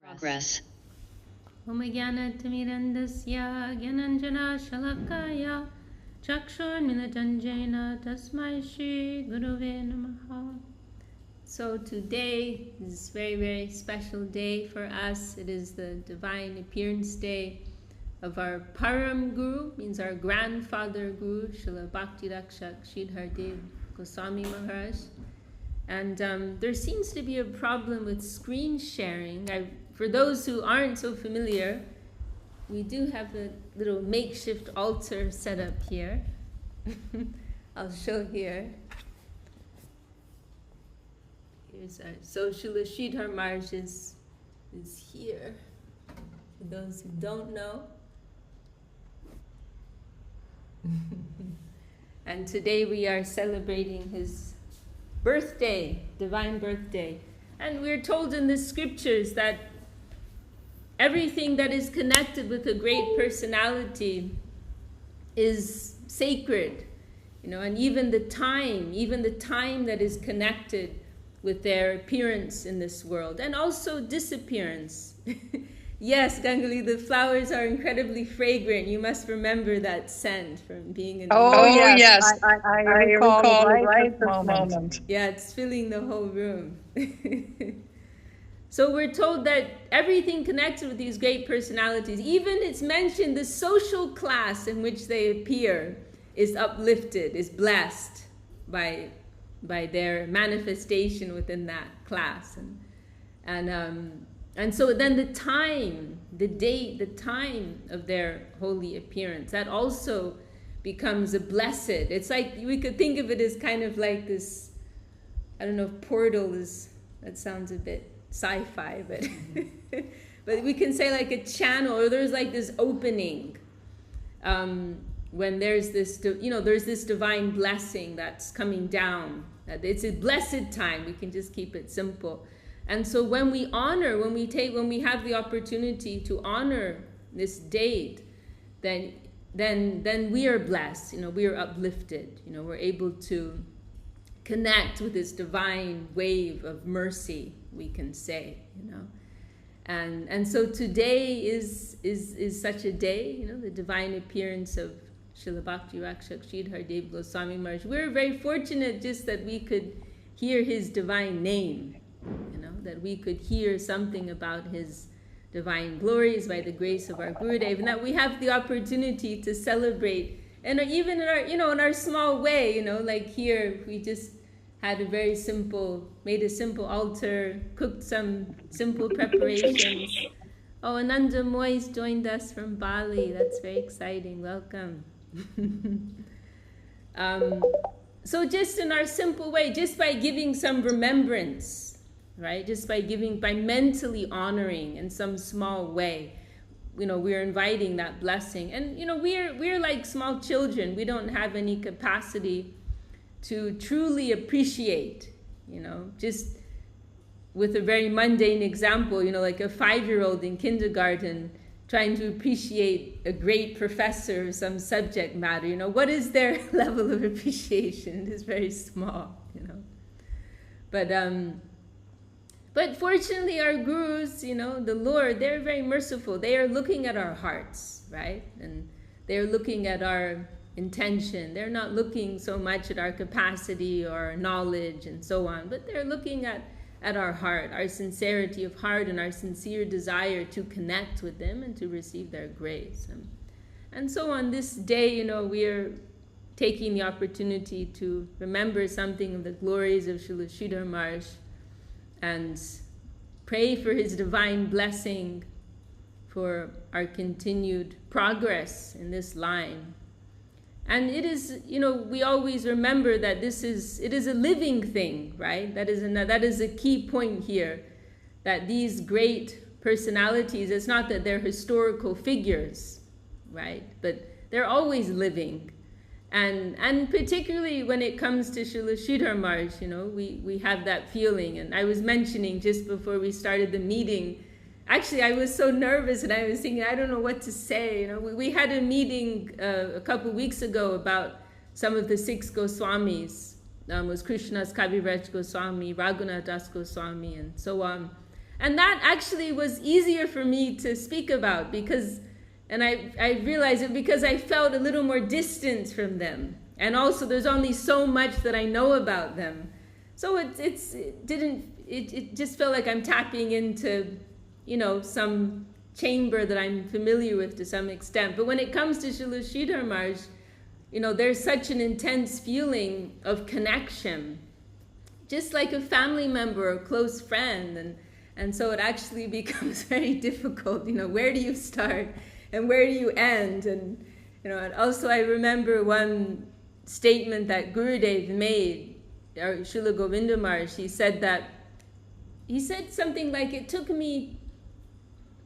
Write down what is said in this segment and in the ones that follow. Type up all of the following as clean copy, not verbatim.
Progress. Om Jnana-timirandasya Jnananjana Shalakaya Chakshurmilitanjena Tasmai Shri Gurave Namaha. So today is a very, very special day for us. It is the Divine Appearance Day of our Param Guru, means our grandfather Guru, Srila Bhakti Rakshak Śrīdhar Goswami Mahārāj. And there seems to be a problem with screen sharing. For those who aren't so familiar, we do have a little makeshift altar set up here. I'll show here. Here's our, so Srila Śrīdhar Maharaj is here. For those who don't know. And today we are celebrating his birthday, divine birthday. And we're told in the scriptures that everything that is connected with a great personality is sacred, and even the time that is connected with their appearance in this world, and also disappearance. Yes, Gangali, the flowers are incredibly fragrant. You must remember that scent from being in the yes. I recall right this moment. Yeah, it's filling the whole room. So we're told that everything connected with these great personalities, even it's mentioned the social class in which they appear is uplifted, is blessed by their manifestation within that class. And so then the time, the date, the time of their holy appearance, that also becomes a blessed. It's like, we could think of it as kind of like this, I don't know if portal is, that sounds a bit sci-fi, but but we can say like a channel, or there's like this opening when there's this, there's this divine blessing that's coming down. It's a blessed time. We can just keep it simple. And so when we honor, when we have the opportunity to honor this date, then we are blessed. We are uplifted. We're able to connect with this divine wave of mercy, we can say. And so today is such a day. The divine appearance of Srila Bhakti Rakshak Śrīdhar Goswami Maharaj. We're very fortunate just that we could hear his divine name. That we could hear something about his divine glories by the grace of our Gurudev, and that we have the opportunity to celebrate, and even in our, in our small way, like here, we just had made a simple altar, cooked some simple preparations. Oh, Ananda Moyes joined us from Bali. That's very exciting. Welcome. So just in our simple way, just by giving some remembrance, right? Just by mentally honoring in some small way, we're inviting that blessing. And, we're like small children. We don't have any capacity to truly appreciate, just with a very mundane example, like a 5-year-old in kindergarten trying to appreciate a great professor of some subject matter. What is their level of appreciation? It is very small, But fortunately, our gurus, the Lord, they're very merciful. They are looking at our hearts, right? And they're looking at our intention. They're not looking so much at our capacity or our knowledge and so on, but they're looking at our heart, our sincerity of heart, and our sincere desire to connect with them and to receive their grace. And so on this day, we are taking the opportunity to remember something of the glories of Srila Śrīdhar Maharaj, and pray for his divine blessing for our continued progress in this line. And it is, we always remember that it is a living thing, right? That is a key point here, that these great personalities, it's not that they're historical figures, right? But they're always living. And particularly when it comes to Srila Śrīdhar Maharaj, we have that feeling. And I was mentioning just before we started the meeting, actually I was so nervous and I was thinking, I don't know what to say. We had a meeting a couple weeks ago about some of the 6 Goswamis. Was Krishnadas Kaviraj Goswami, Raghunath Das Goswami, and so on. And that actually was easier for me to speak about because, and I realized it because I felt a little more distance from them. And also there's only so much that I know about them. So it just felt like I'm tapping into, some chamber that I'm familiar with to some extent. But when it comes to Śrīla Śrīdhar Maharaj, there's such an intense feeling of connection, just like a family member or a close friend. And so it actually becomes very difficult, where do you start and where do you end? And, and also I remember one statement that Gurudev made, or Srila Govinda Maharaj, he said something like, it took me,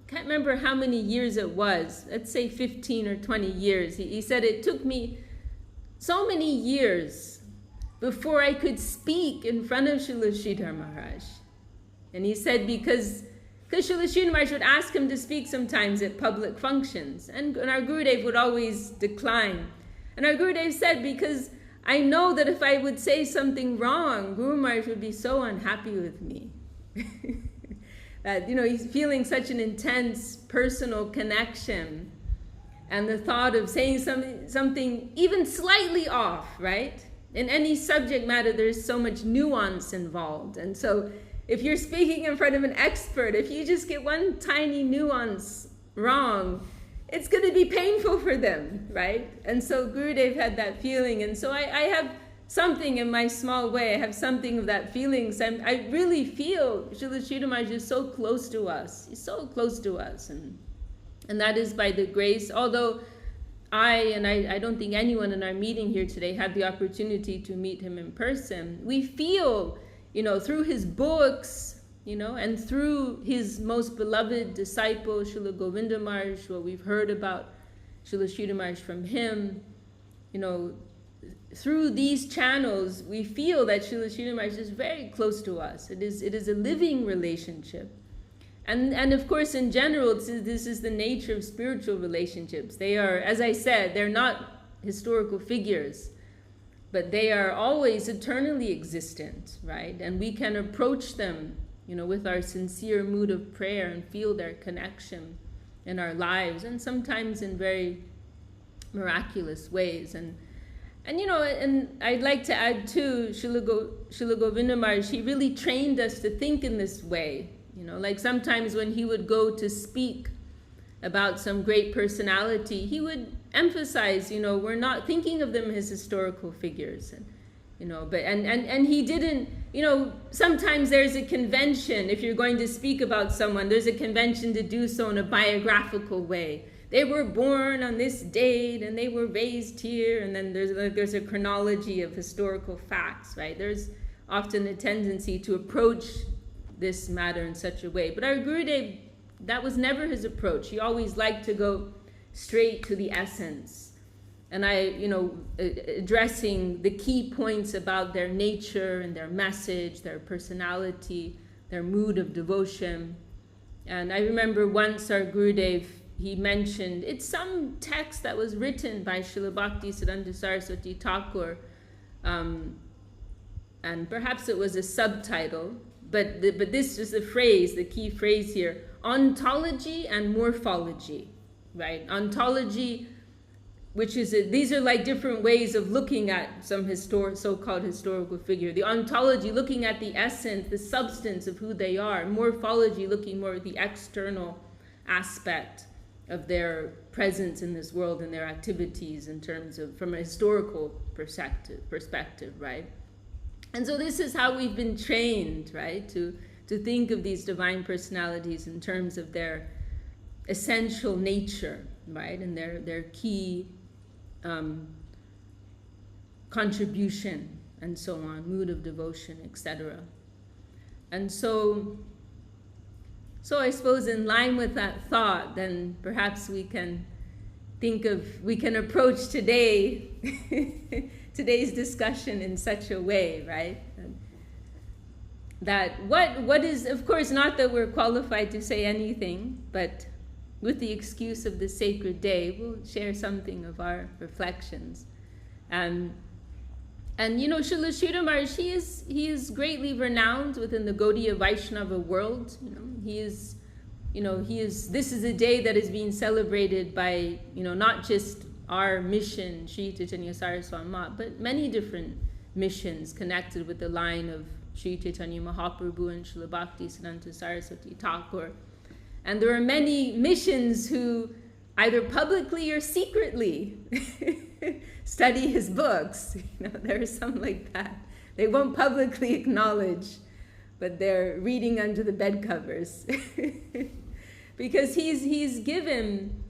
can't remember how many years it was, let's say 15 or 20 years. He said it took me so many years before I could speak in front of Śrīla Śrīdhar Maharaj. And he said because Śrīla Śrīdhar Maharaj would ask him to speak sometimes at public functions, and our Gurudev would always decline. And our Gurudev said, because I know that if I would say something wrong, Guru Maharaj would be so unhappy with me. That, he's feeling such an intense personal connection. And the thought of saying something even slightly off, right? In any subject matter, there's so much nuance involved. And so if you're speaking in front of an expert, if you just get one tiny nuance wrong, it's going to be painful for them, right? And so Gurudev had that feeling. And so I have something in my small way, I have something of that feeling. So I really feel Śrīla Śrīdhar Maharaj is so close to us. He's so close to us. And that is by the grace, although I don't think anyone in our meeting here today had the opportunity to meet him in person. We feel, through his books, and through his most beloved disciple, Srila Govinda Maharaj, what we've heard about Śrīla Śrīdhar Maharaj from him, through these channels, we feel that Śrīla Śrīdhar Maharaj is very close to us. It is a living relationship. And of course, in general, this is the nature of spiritual relationships. They are, as I said, they're not historical figures, but they are always eternally existent, right? And we can approach them, with our sincere mood of prayer and feel their connection in our lives, and sometimes in very miraculous ways. And I'd like to add too, Srila Govinda Maharaj, he really trained us to think in this way. Like sometimes when he would go to speak about some great personality, he would emphasize, we're not thinking of them as historical figures. And he didn't, sometimes there's a convention, if you're going to speak about someone, there's a convention to do so in a biographical way. They were born on this date and they were raised here, and then there's a chronology of historical facts, right? There's often a tendency to approach this matter in such a way. But our Gurudev, that was never his approach. He always liked to go straight to the essence. And addressing the key points about their nature and their message, their personality, their mood of devotion. And I remember once our Gurudev, he mentioned, it's some text that was written by Srila Bhaktisiddhanta Saraswati Thakur, and perhaps it was a subtitle, but this is the phrase, the key phrase here, ontology and morphology, right? Ontology, which is, these are like different ways of looking at some so-called historical figure. The ontology, looking at the essence, the substance of who they are. Morphology, looking more at the external aspect of their presence in this world and their activities in terms of, from a historical perspective, right? And so this is how we've been trained, right, to think of these divine personalities in terms of their essential nature, right, and their key contribution, and so on, mood of devotion, etc. And so I suppose in line with that thought, then perhaps we can approach today's discussion in such a way, right? That what is, of course, not that we're qualified to say anything, but with the excuse of the sacred day, we'll share something of our reflections. And Śrīla Śrīdhar Maharaj, he is greatly renowned within the Gaudiya Vaishnava world. he is, this is a day that is being celebrated by, not just our mission, Sri Chaitanya Saraswati Mat, but many different missions connected with the line of Sri Chaitanya Mahaprabhu and Srila Bhakti Siddhanta Saraswati Thakur. And there are many missions who either publicly or secretly study his books. There are some like that. They won't publicly acknowledge, but they're reading under the bed covers. Because he's given,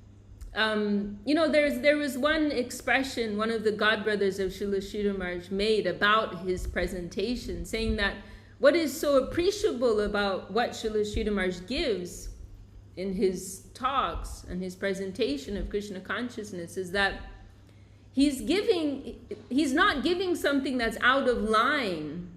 there was one expression one of the godbrothers of Srila Śrīdhar Maharaj made about his presentation, saying that what is so appreciable about what Srila Śrīdhar Maharaj gives in his talks and his presentation of Krishna consciousness is that he's not giving something that's out of line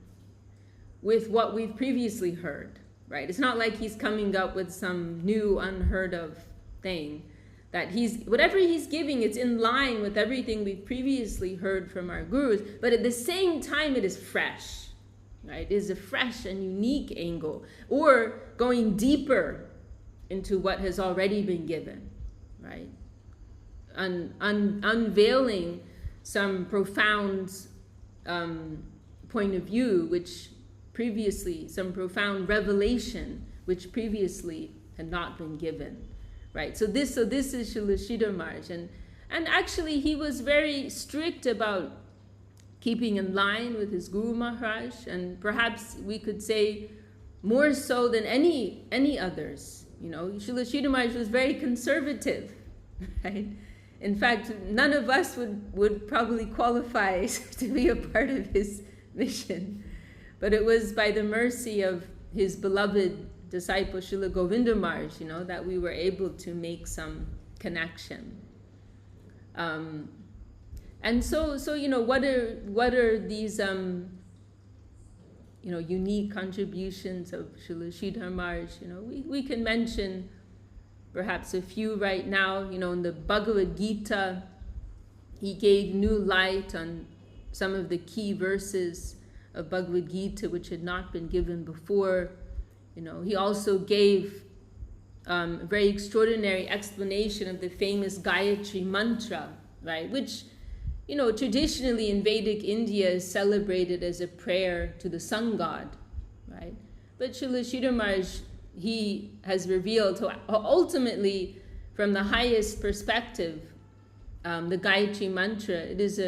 with what we've previously heard, right? It's not like he's coming up with some new unheard of thing. That whatever he's giving, it's in line with everything we've previously heard from our gurus, but at the same time it is fresh, right? It is a fresh and unique angle, or going deeper into what has already been given, right? Unveiling some profound point of view, some profound revelation, which previously had not been given, right? So this is Srila Śrīdhar Maharaj, and actually he was very strict about keeping in line with his Guru Mahārāj, and perhaps we could say more so than any others. Srila Śrīdhar Maharaj was very conservative, right? In fact, none of us would probably qualify to be a part of his mission. But it was by the mercy of his beloved disciple Srila Govinda Maharaj, that we were able to make some connection. And so what are these unique contributions of Srila Śrīdhar Maharaj? We can mention perhaps a few right now. In the Bhagavad Gita, he gave new light on some of the key verses of Bhagavad Gita which had not been given before. He also gave a very extraordinary explanation of the famous Gayatri mantra, right? Which, traditionally in Vedic India is celebrated as a prayer to the sun god, right? But Srila Śrīdhar Maharaj, he has revealed ultimately from the highest perspective, the Gayatri mantra, it is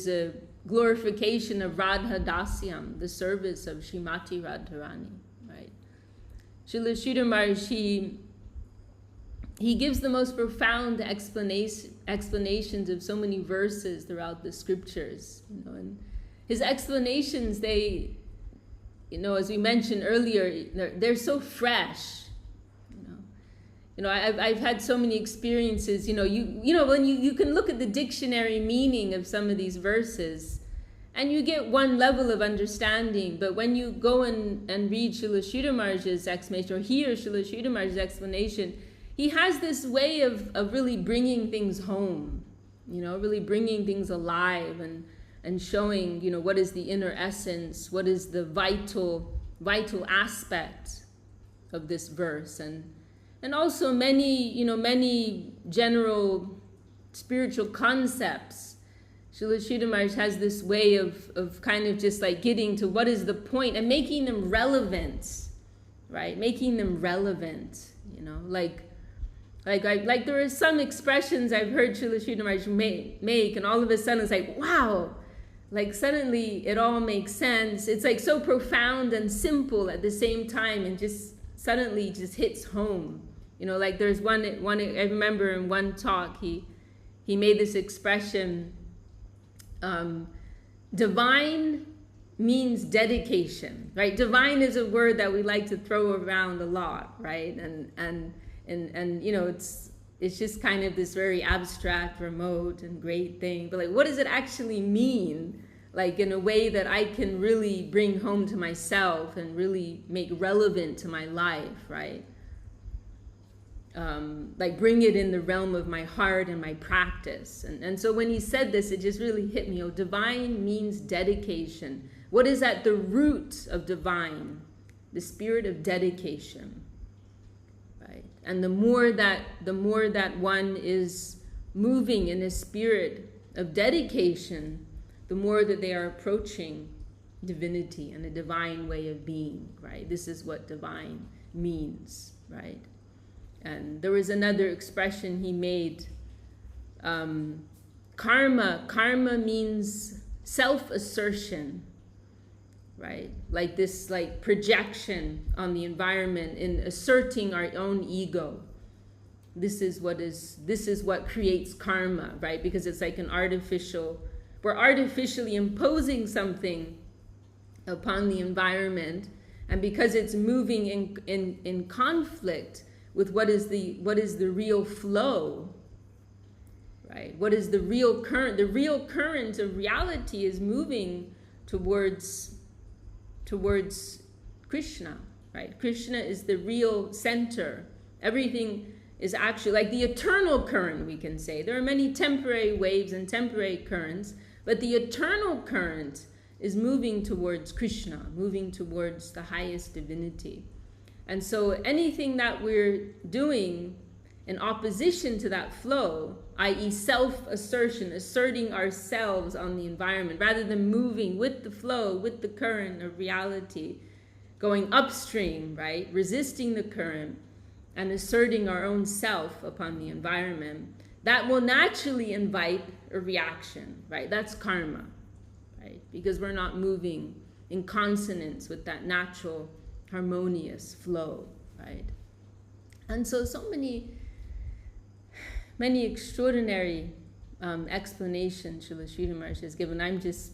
a glorification of Radha Dasyam, the service of Srimati Radharani, right? Srila Śrīdhar Maharaj, he gives the most profound explanations of so many verses throughout the scriptures, and his explanations, they, as we mentioned earlier, they're so fresh. I've had so many experiences. When you can look at the dictionary meaning of some of these verses, and you get one level of understanding. But when you go and read Srila Śrīdhar Maharaj's explanation, or hear Srila Śrīdhar Maharaj's explanation, he has this way of really bringing things home, really bringing things alive and showing, what is the inner essence, what is the vital aspect of this verse, and also many general spiritual concepts. Srila Śrīdhar Maharaj has this way of kind of just like getting to what is the point and making them relevant, right? Making them relevant, like there are some expressions I've heard Srila Śrīdhar Maharaj make, and all of a sudden it's like, wow, like suddenly it all makes sense. It's like so profound and simple at the same time, and just suddenly just hits home. Like there's one I remember in one talk, he made this expression, divine means dedication, right? Divine is a word that we like to throw around a lot, right? And it's just kind of this very abstract, remote, and great thing. But like, what does it actually mean? Like in a way that I can really bring home to myself and really make relevant to my life, right? Like bring it in the realm of my heart and my practice. And so when he said this, it just really hit me. Divine means dedication. What is at the root of divine? The spirit of dedication, right? And the more that one is moving in a spirit of dedication, the more that they are approaching divinity and a divine way of being, right? This is what divine means, right? And there was another expression he made, karma. Karma means self-assertion, right? Like this, like projection on the environment in asserting our own ego. This is what creates karma, right? Because it's like we're artificially imposing something upon the environment, and because it's moving in conflict with what is the real flow, right? What is the real current? The real current of reality is moving towards Krishna, right? Krishna is the real center. Everything is actually like the eternal current, we can say. There are many temporary waves and temporary currents, but the eternal current is moving towards Krishna, moving towards the highest divinity. And so anything that we're doing in opposition to that flow, i.e. self-assertion, asserting ourselves on the environment, rather than moving with the flow, with the current of reality, going upstream, right? Resisting the current and asserting our own self upon the environment, that will naturally invite a reaction, right? That's karma, right? Because we're not moving in consonance with that natural, harmonious flow, right? And so many extraordinary explanations Srila Śrīdhar Maharaj has given. I'm just,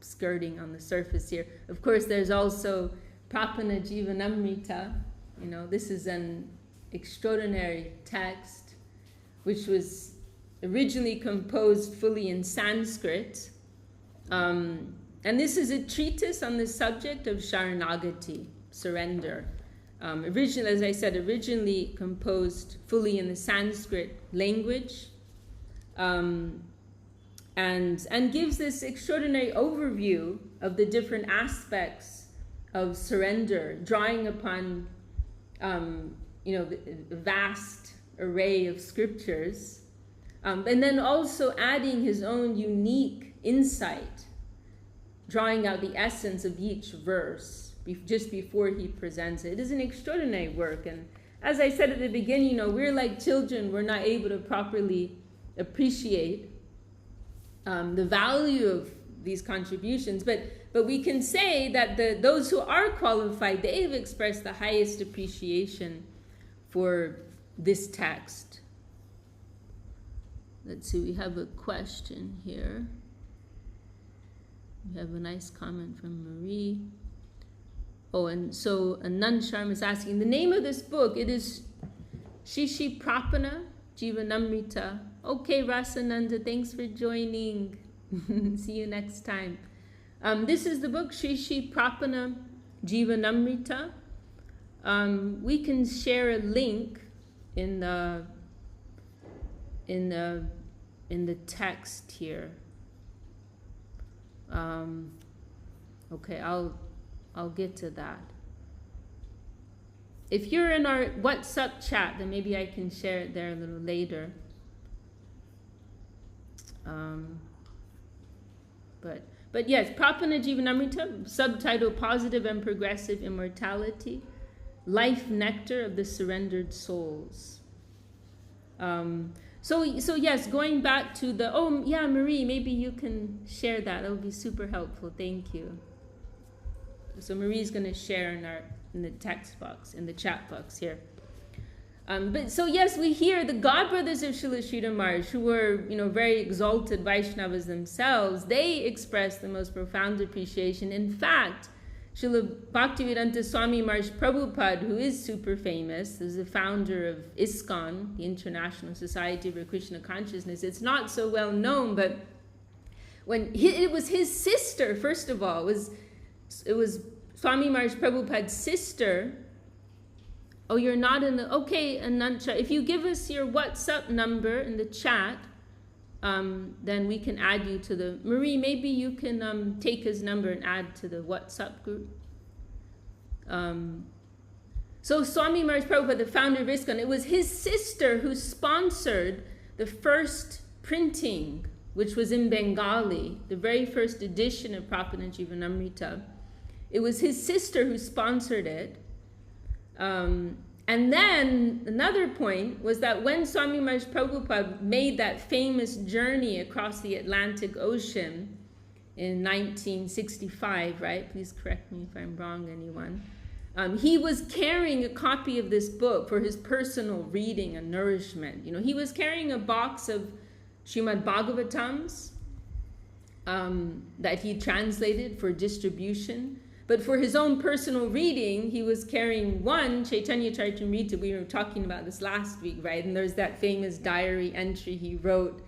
skirting on the surface here. Of course, there's also Prapana Jivanamrita. This is an extraordinary text which was originally composed fully in Sanskrit. And this is a treatise on the subject of Sharanagati, surrender. Originally, as I said, originally composed fully in the Sanskrit language, and gives this extraordinary overview of the different aspects of surrender, drawing upon the vast array of scriptures, and then also adding his own unique insight, drawing out the essence of each verse just before he presents it. It is an extraordinary work, and as I said at the beginning, we're like children. We're not able to properly appreciate the value of these contributions, but we can say that those who are qualified, they have expressed the highest appreciation for this text. Let's see, we have a question here. We have a nice comment from Marie. Oh, and so Anand Sharma is asking, the name of this book, it is Shishi Prapana Jivanamrita. Okay, Rasananda, thanks for joining. See you next time. This is the book, Shishi Prapana Jivanamrita. We can share a link in the text here. Okay, I'll get to that. If you're in our WhatsApp chat, then maybe I can share it there a little later. But yes, Prapana Jivanamrita, subtitle Positive and Progressive Immortality, Life Nectar of the Surrendered Souls. So yes, going back to Marie, maybe you can share that. That would be super helpful. Thank you. So Marie's going to share in the text box, in the chat box here. But so yes, we hear the godbrothers of Srila Śrīdhar Maharaj, who were very exalted Vaishnavas themselves, they express the most profound appreciation. In fact, Srila Bhaktivedanta Swami Maharaj Prabhupada, who is super famous, is the founder of ISKCON, the International Society for Krishna Consciousness. It's not so well known, but it was his sister, first of all, it was Swami Maharaj Prabhupada's sister. Oh, you're not in the... Okay, Anancha, if you give us your WhatsApp number in the chat, then we can add you to the... Marie, maybe you can take his number and add to the WhatsApp group. So Swami Mahārāj Prabhupada, the founder of ISKCON, it was his sister who sponsored the first printing, which was in Bengali, the very first edition of Prabhupada Jivanamrita. It was his sister who sponsored it. And then another point was that when Swami Mahārāj Prabhupada made that famous journey across the Atlantic Ocean in 1965, right? Please correct me if I'm wrong, anyone. He was carrying a copy of this book for his personal reading and nourishment. You know, he was carrying a box of Srimad Bhagavatams that he translated for distribution. But for his own personal reading, he was carrying one Chaitanya Charitamrita. We were talking about this last week, right? And there's that famous diary entry he wrote.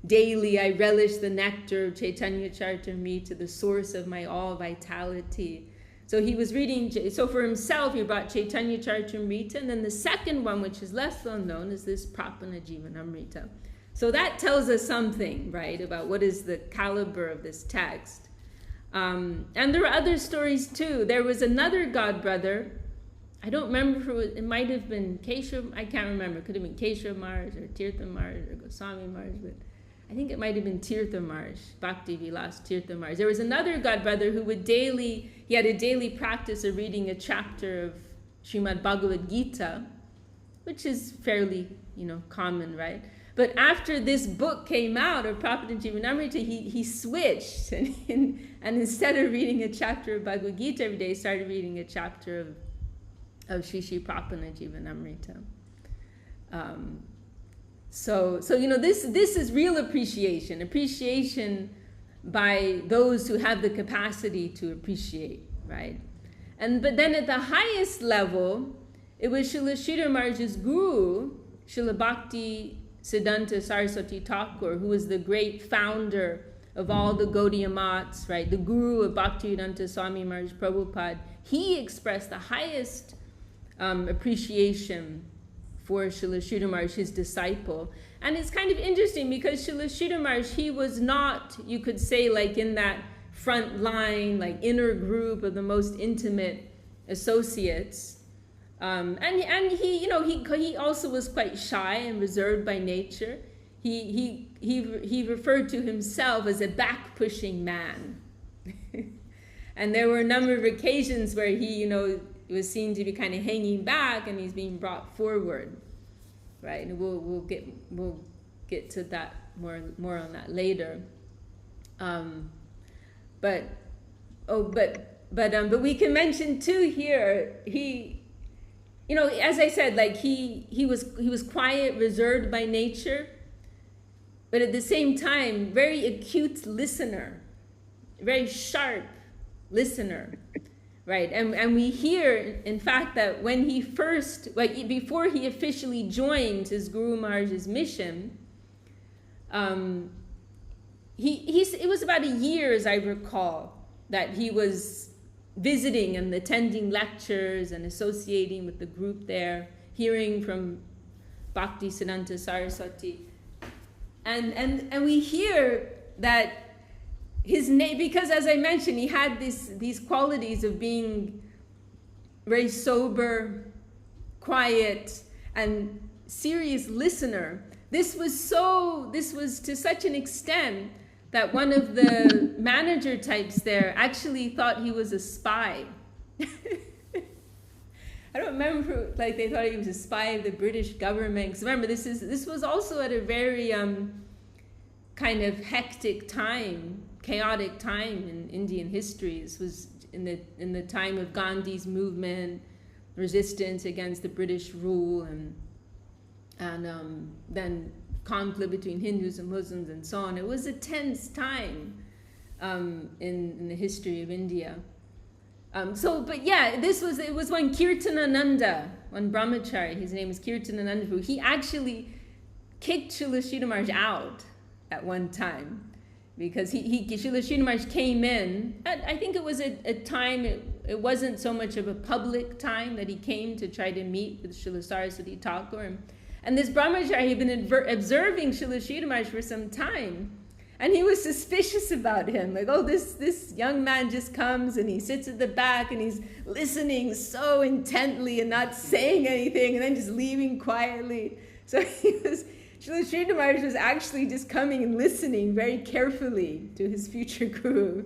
Daily I relish the nectar of Chaitanya Charitamrita, the source of my all vitality. So he was reading, so for himself, he brought Chaitanya Charitamrita. And then the second one, which is less well known, is this Prapana Jivanamrita. So that tells us something, right, about what is the caliber of this text. And there are other stories too. There was another godbrother. I don't remember who it might have been Keshav. I can't remember. It could have been Keshav Maharaj or Tirtha Maharaj or Goswami Maharaj, but I think it might have been Tirtha Maharaj, Bhakti Vilas Tirtha Maharaj. There was another godbrother who would he had a daily practice of reading a chapter of Srimad Bhagavad Gita, which is fairly, common, right? But after this book came out of Prabhupada Jivanamrita, he switched and instead of reading a chapter of Bhagavad Gita every day, he started reading a chapter of Shri Shri Prabhupada Jivanamrita. So this is real appreciation by those who have the capacity to appreciate, right? But then at the highest level, it was Srila Śrīdhar Maharaj's guru, Srila Bhakti Siddhanta Saraswati Thakur, who was the great founder of all the Gaudiya Mats, right? The guru of Bhaktivedanta Swami Maharaj Prabhupada. He expressed the highest appreciation for Srila Śrīdhar Maharaj, his disciple. And it's kind of interesting because Srila Śrīdhar Maharaj, he was not, you could say, like in that front line, like inner group of the most intimate associates. And he also was quite shy and reserved by nature. He referred to himself as a back-pushing man. And there were a number of occasions where he, was seen to be kind of hanging back, and he's being brought forward, right? And we'll get to that more on that later. But we can mention too here, as I said, like he was quiet, reserved by nature, but at the same time, very acute listener, very sharp listener, right? And we hear, in fact, that when he first, before he officially joined his Guru Maharaj's mission, it was about a year, as I recall, that he was visiting and attending lectures and associating with the group there, hearing from Bhakti Siddhanta Saraswati. And we hear that his name, because as I mentioned, he had these qualities of being very sober, quiet, and serious listener. This was to such an extent that one of the manager types there actually thought he was a spy. I don't remember, they thought he was a spy of the British government. Because remember, this was also at a very kind of hectic time, chaotic time in Indian history. This was in the time of Gandhi's movement, resistance against the British rule, and then conflict between Hindus and Muslims and so on. It was a tense time in the history of India. It was one Kirtanananda, one brahmachari, his name is Kirtanananda, he actually kicked Srila Śrīdhar Maharaj out at one time, because Srila Śrīdhar Maharaj came in, I think it was a time, it wasn't so much of a public time that he came to try to meet with Srila Saraswati Thakur. And this brahmachari had been observing Srila Śrīdhar Maharaj for some time. And he was suspicious about him. Like, oh, this young man just comes and he sits at the back and he's listening so intently and not saying anything and then just leaving quietly. So Śrīla Mahārāj was actually just coming and listening very carefully to his future guru.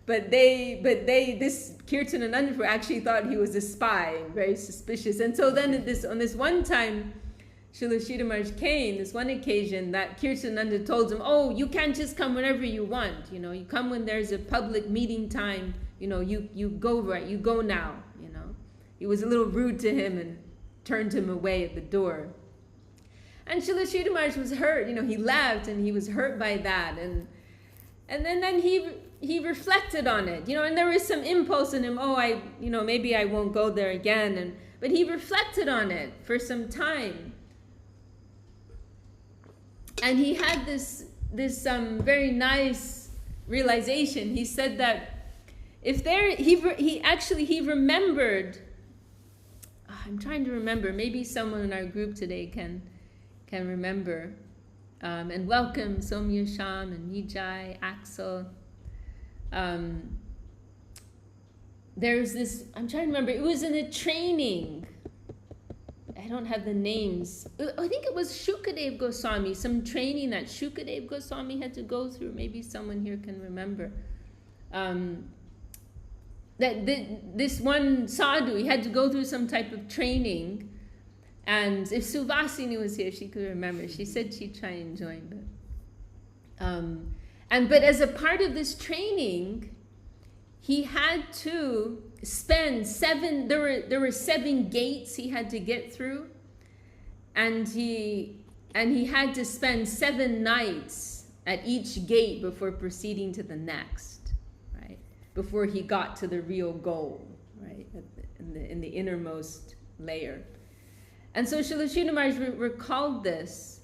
But this Kirtanananda actually thought he was a spy, very suspicious. And so then on this one time, Śrīla Mahārāj came, this one occasion, that Kirtanananda told him, oh, you can't just come whenever you want. You know, you come when there's a public meeting time. You know, you go right, you go now. You know, he was a little rude to him and turned him away at the door. And Śrīla Mahārāj was hurt. You know, he left and he was hurt by that. And then he reflected on it. You know, and there was some impulse in him. Oh, maybe I won't go there again. But he reflected on it for some time. And he had this very nice realization. He said that he remembered. I'm trying to remember. Maybe someone in our group today can remember. And welcome Somya Sham and Nijai, Axel. There's this. I'm trying to remember. It was in a training. I don't have the names. I think it was Shukadev Goswami, some training that Shukadev Goswami had to go through. Maybe someone here can remember. This one sadhu, he had to go through some type of training. And if Suvasini was here, she could remember. She said she'd try and join. But as a part of this training, he had to spend there were 7 gates he had to get through, and he had to spend 7 nights at each gate before proceeding to the next, right? Before he got to the real goal, right? In the innermost layer. And so Śrīla Mahārāj recalled this.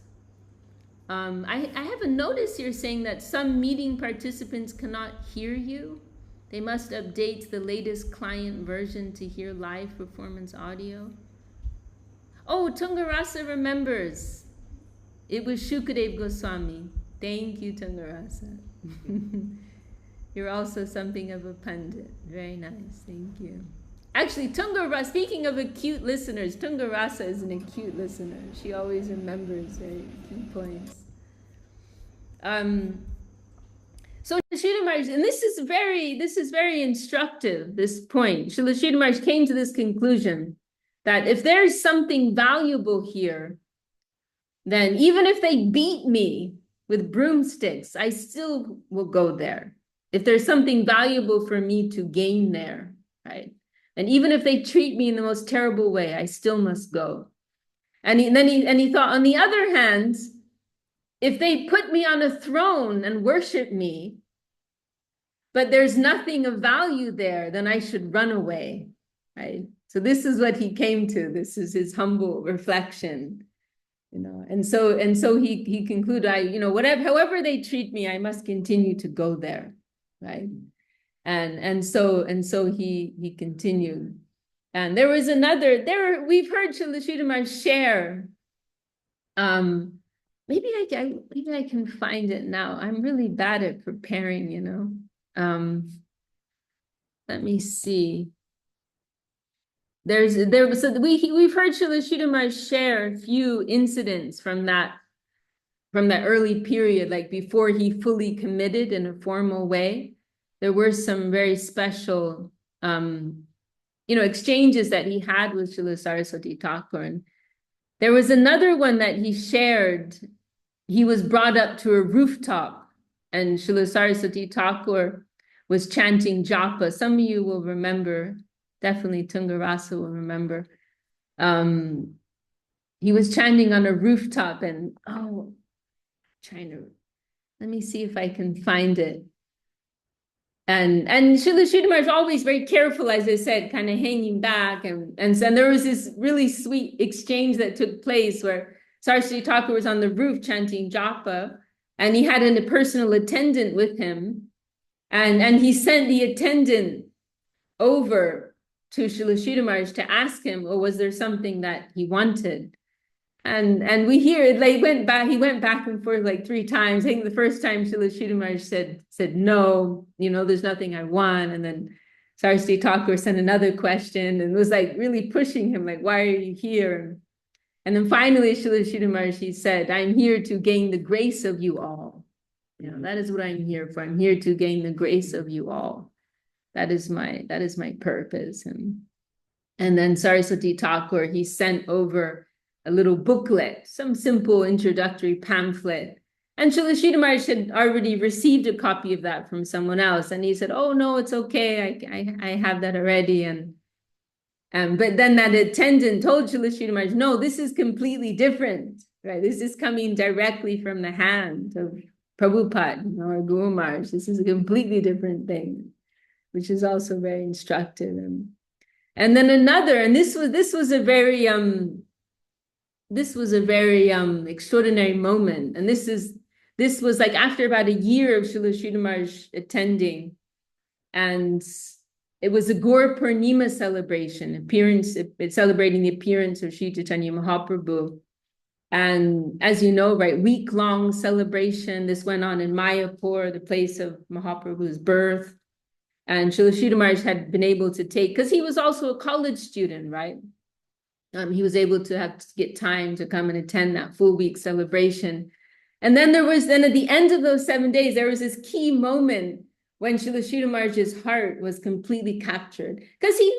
I have a notice here saying that some meeting participants cannot hear you. They must update the latest client version to hear live performance audio. Oh, Tungarasa remembers. It was Shukadev Goswami. Thank you, Tungarasa. You're also something of a pundit. Very nice. Thank you. Actually, Tungarasa, speaking of acute listeners, Tungarasa is an acute listener. She always remembers very key points. So Śrīla Mahārāj, and this is very instructive, this point. Śrīla Mahārāj came to this conclusion that if there's something valuable here, then even if they beat me with broomsticks, I still will go there. If there's something valuable for me to gain there, right? And even if they treat me in the most terrible way, I still must go. And he thought, on the other hand, if they put me on a throne and worship me, but there's nothing of value there, then I should run away, right? So this is what he came to. This is his humble reflection, you know. And so he concluded, however they treat me, I must continue to go there, right? And so he continued. And there was we've heard Śrīla Mahārāj share. Maybe I can find it now. I'm really bad at preparing, you know. Let me see. We've heard Śrīla Mahārāj share a few incidents from that early period, like before he fully committed in a formal way. There were some very special, exchanges that he had with Śrīla Saraswati Thakur. And there was another one that he shared. He was brought up to a rooftop, and Śrīla Saraswati Thakur was chanting japa. Some of you will remember, definitely Tungarasa will remember. He was chanting on a rooftop, and let me see if I can find it. And Śrīla Mahārāj is always very careful, as I said, kind of hanging back. And there was this really sweet exchange that took place where Saraswati Thakur was on the roof chanting japa, and he had a personal attendant with him. And he sent the attendant over to Śrīla Mahārāj to ask him, was there something that he wanted? And we hear it, like, he went back and forth like 3 times. I think the first time Śrīla said no, there's nothing I want. And then Saraswati Thakur sent another question and was like really pushing him, like, why are you here? And then finally Śrīla said, I'm here to gain the grace of you all. That is what I'm here for. I'm here to gain the grace of you all. That is my purpose. And then Saraswati Thakur, he sent over a little booklet, some simple introductory pamphlet. And Śrīla had already received a copy of that from someone else. And he said, oh, no, it's okay. I have that already. But then that attendant told Śrīla, no, this is completely different, right? This is coming directly from the hand of Prabhupada, or Guru Maharaj. This is a completely different thing, which is also very instructive. And then another, and this was a very extraordinary moment. And this was like after about a year of Śrīla attending, and it was a Gaur Purnima celebration, celebrating the appearance of Sri Chaitanya Mahaprabhu. And as you know, right, week-long celebration. This went on in Mayapur, the place of Mahaprabhu's birth. And Śrīla had been able to take, because he was also a college student, right? He was able to get time to come and attend that full week celebration. And then at the end of those 7 days, there was this key moment when Śrīla heart was completely captured. Because he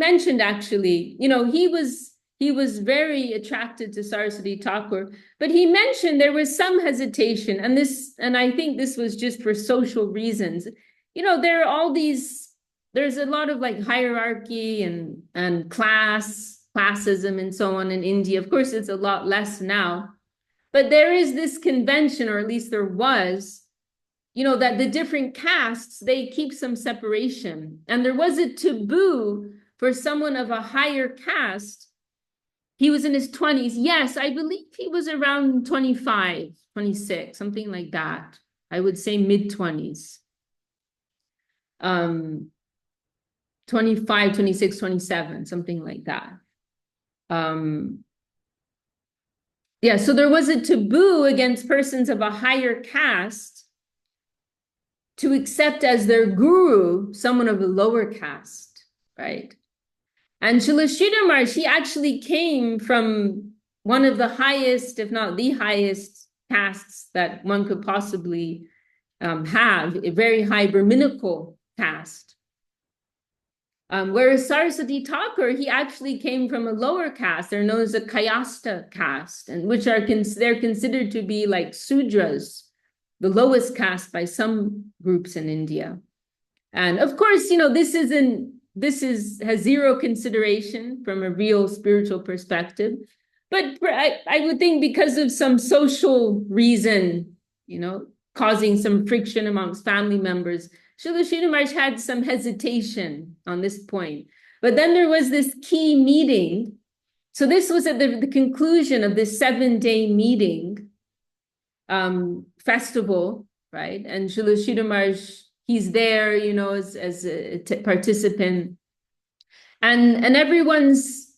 mentioned actually, he was very attracted to Saraswati Thakur, but he mentioned there was some hesitation, and I think this was just for social reasons. There are there's a lot of like hierarchy and classism and so on in India. Of course, it's a lot less now, but there is this convention, or at least there was, that the different castes, they keep some separation. And there was a taboo for someone of a higher caste. He was in his 20s. Yes, I believe he was around 25, 26, something like that. I would say mid-20s. 25, 26, 27, something like that. Yeah, so there was a taboo against persons of a higher caste to accept as their guru someone of a lower caste, right? And Śrīla, she actually came from one of the highest, if not the highest castes that one could possibly have, a very high Brahminical caste. Whereas Saraswati Thakur, he actually came from a lower caste. They're known as a Kayasta caste, and which they're considered to be like Sudras, the lowest caste by some groups in India. And of course, this has zero consideration from a real spiritual perspective. But I would think because of some social reason, causing some friction amongst family members, Śrīla had some hesitation on this point. But then there was this key meeting. So this was at the conclusion of this 7-day meeting, festival, right? And Śrīla, he's there, as a participant. And everyone's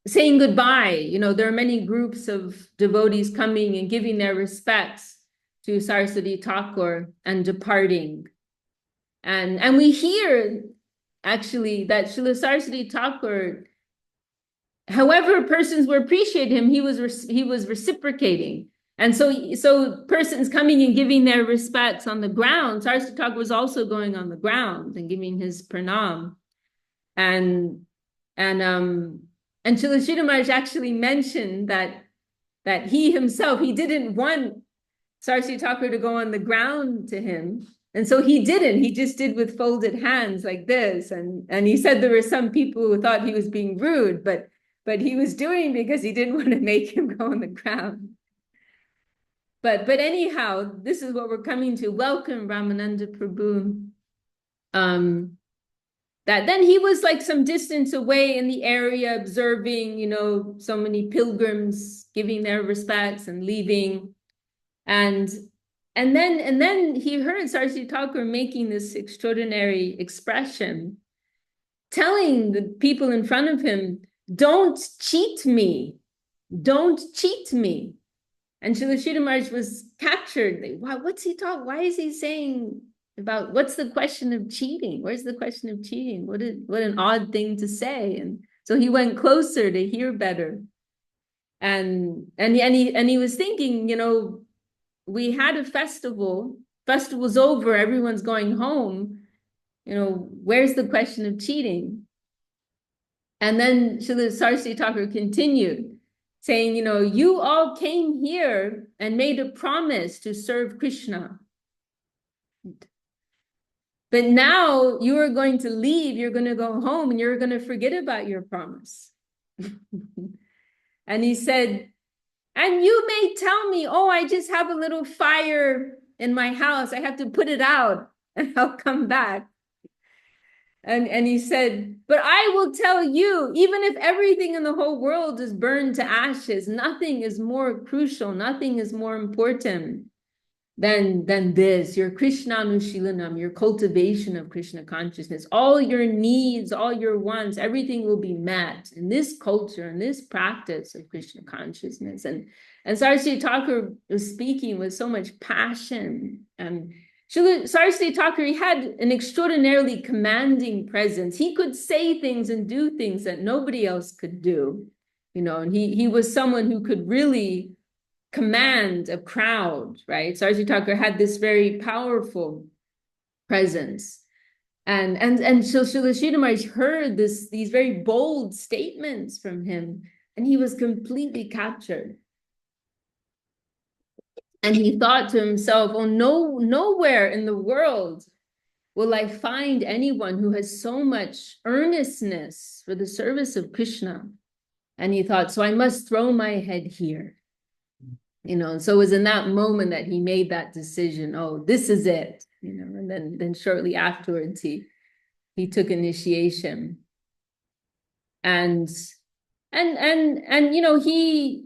saying goodbye. There are many groups of devotees coming and giving their respects to Saraswati Thakur and departing. And we hear, actually, that Srila Saraswati Thakur, however persons were appreciating him, he was reciprocating. And so persons coming and giving their respects on the ground, Saraswati Thakur was also going on the ground and giving his pranam. And Śrīla actually mentioned that he himself, he didn't want Saraswati Thakur to go on the ground to him. And so he didn't. He just did with folded hands like this. And he said there were some people who thought he was being rude, but he was doing because he didn't want to make him go on the ground. But anyhow, this is what we're coming to. Welcome, Ramananda Prabhu. That then he was like some distance away in the area, observing, so many pilgrims giving their respects and leaving. And then he heard Saraswati Thakur making this extraordinary expression, telling the people in front of him, don't cheat me. don't cheat me. And Śrīla Maharaj was captured. What's he talking? Why is he saying about what's the question of cheating? Where's the question of cheating? What an odd thing to say. And so he went closer to hear better. And he was thinking, we had a festival. Festival's over, everyone's going home. Where's the question of cheating? And then Śrīla Saraswati Thakur continued, saying, you all came here and made a promise to serve Krishna. But now you are going to leave, you're going to go home, and you're going to forget about your promise. And he said, and you may tell me, oh, I just have a little fire in my house. I have to put it out and I'll come back. And he said, but I will tell you, even if everything in the whole world is burned to ashes, nothing is more crucial, nothing is more important than this, your Krishna Anushilanam, your cultivation of Krishna consciousness. All your needs, all your wants, everything will be met in this culture, in this practice of Krishna consciousness. And Saraswati Thakur was speaking with so much passion. And Saraswati Thakur, he had an extraordinarily commanding presence. He could say things and do things that nobody else could do, and he was someone who could really command a crowd, right? Saraswati Thakur had this very powerful presence. And so Śrīla Maharaj heard these very bold statements from him, and he was completely captured. And he thought to himself, oh, nowhere in the world will I find anyone who has so much earnestness for the service of Krishna. And he thought, so I must throw my head here. And so it was in that moment that he made that decision. Oh, this is it. And then shortly afterwards, he took initiation. And he,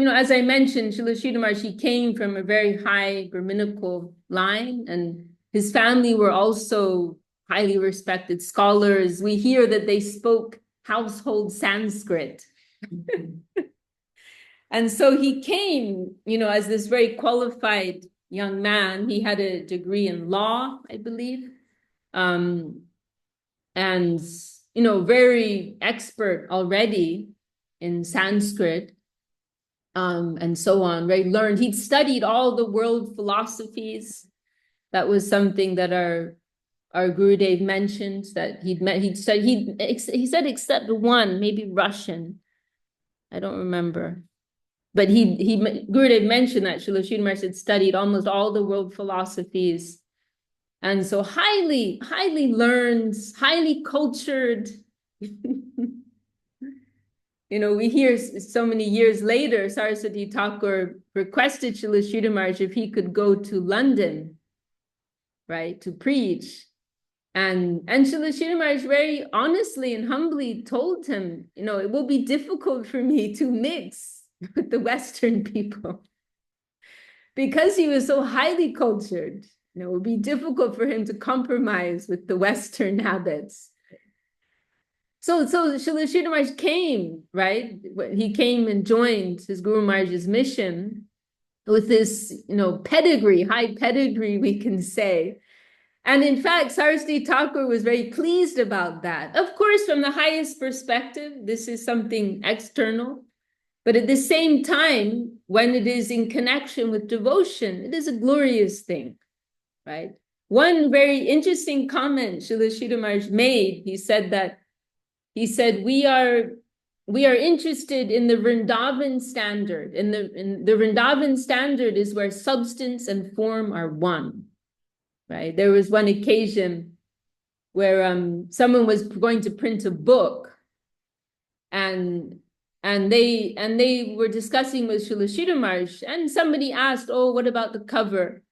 as I mentioned, Śrīla Maharaj, he came from a very high Brahminical line, and his family were also highly respected scholars. We hear that they spoke household Sanskrit. And so he came, as this very qualified young man. He had a degree in law, I believe, and, very expert already in Sanskrit, and so on, very learned. He'd studied all the world philosophies. That was something that our Gurudev mentioned, that he said except one, maybe Russian. I don't remember. But Gurudev mentioned that Śrīla Maharaj had studied almost all the world philosophies. And so highly, highly learned, highly cultured. We hear so many years later, Saraswati Thakur requested Śrīla Maharaj if he could go to London, right, to preach. And Śrīla Maharaj very honestly and humbly told him, it will be difficult for me to mix with the Western people. Because he was so highly cultured, it would be difficult for him to compromise with the Western habits. So Śrīla Maharaj came, right? He came and joined his Guru Maharaj's mission with this, pedigree, high pedigree, we can say. And in fact, Saraswati Thakur was very pleased about that. Of course, from the highest perspective, this is something external. But at the same time, when it is in connection with devotion, it is a glorious thing, right? One very interesting comment Śrīla Maharaj made, he said, we are interested in the Vrindavan standard. And the Vrindavan standard is where substance and form are one, right? There was one occasion where someone was going to print a book, and they were discussing with Śrīla Maharaj, and somebody asked, oh, what about the cover?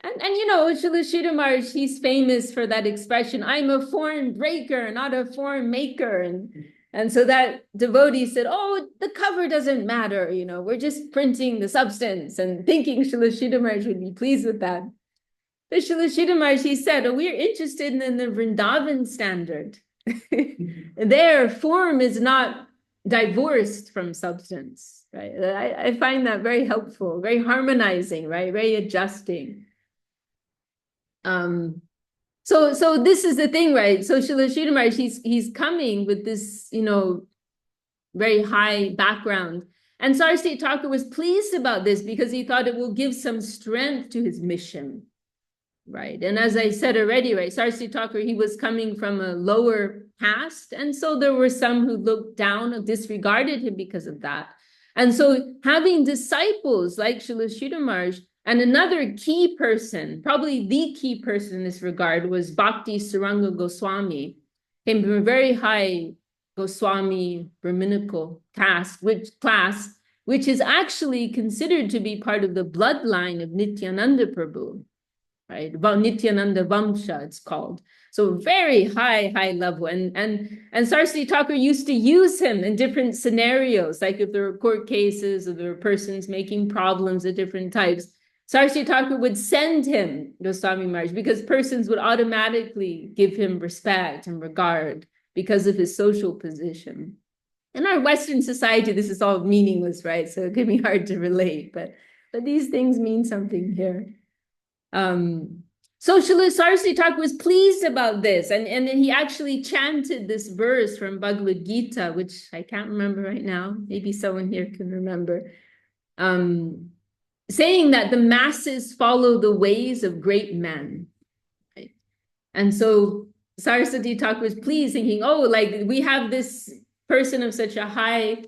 And Śrīla Maharaj, he's famous for that expression, I'm a form breaker, not a form maker. And so that devotee said, oh, the cover doesn't matter, we're just printing the substance, and thinking Śrīla Maharaj would be pleased with that. But Śrīla Maharaj, he said, oh, we're interested in the Vrindavan standard. Their form is not divorced from substance, right? I find that very helpful, very harmonizing, right? Very adjusting. So this is the thing, right? So Śrīla Maharaj, he's coming with this, you know, very high background. And Saraswati Thakur was pleased about this because he thought it will give some strength to his mission, right? And as I said already, right, Saraswati Thakur, he was coming from a lower caste. And so there were some who looked down or disregarded him because of that. And so having disciples like Śrīla Maharaj, and another key person, probably the key person in this regard, was Bhakti Saranga Goswami, came from a very high Goswami Brahminical caste, which is actually considered to be part of the bloodline of Nityananda Prabhu, right? About Nityananda Vamsha, it's called. So very high level. And Saraswati Thakur used to use him in different scenarios, like if there were court cases or there were persons making problems of different types. Saraswati Thakur would send him Goswami Maharaj because persons would automatically give him respect and regard because of his social position. In our Western society, this is all meaningless, right? So it can be hard to relate, but these things mean something here. So Saraswati Thakur was pleased about this, and then he actually chanted this verse from Bhagavad Gita, which I can't remember right now. Maybe someone here can remember. Saying that the masses follow the ways of great men. Right? And so Saraswati Thakur was pleased, thinking, oh, like we have this person of such a high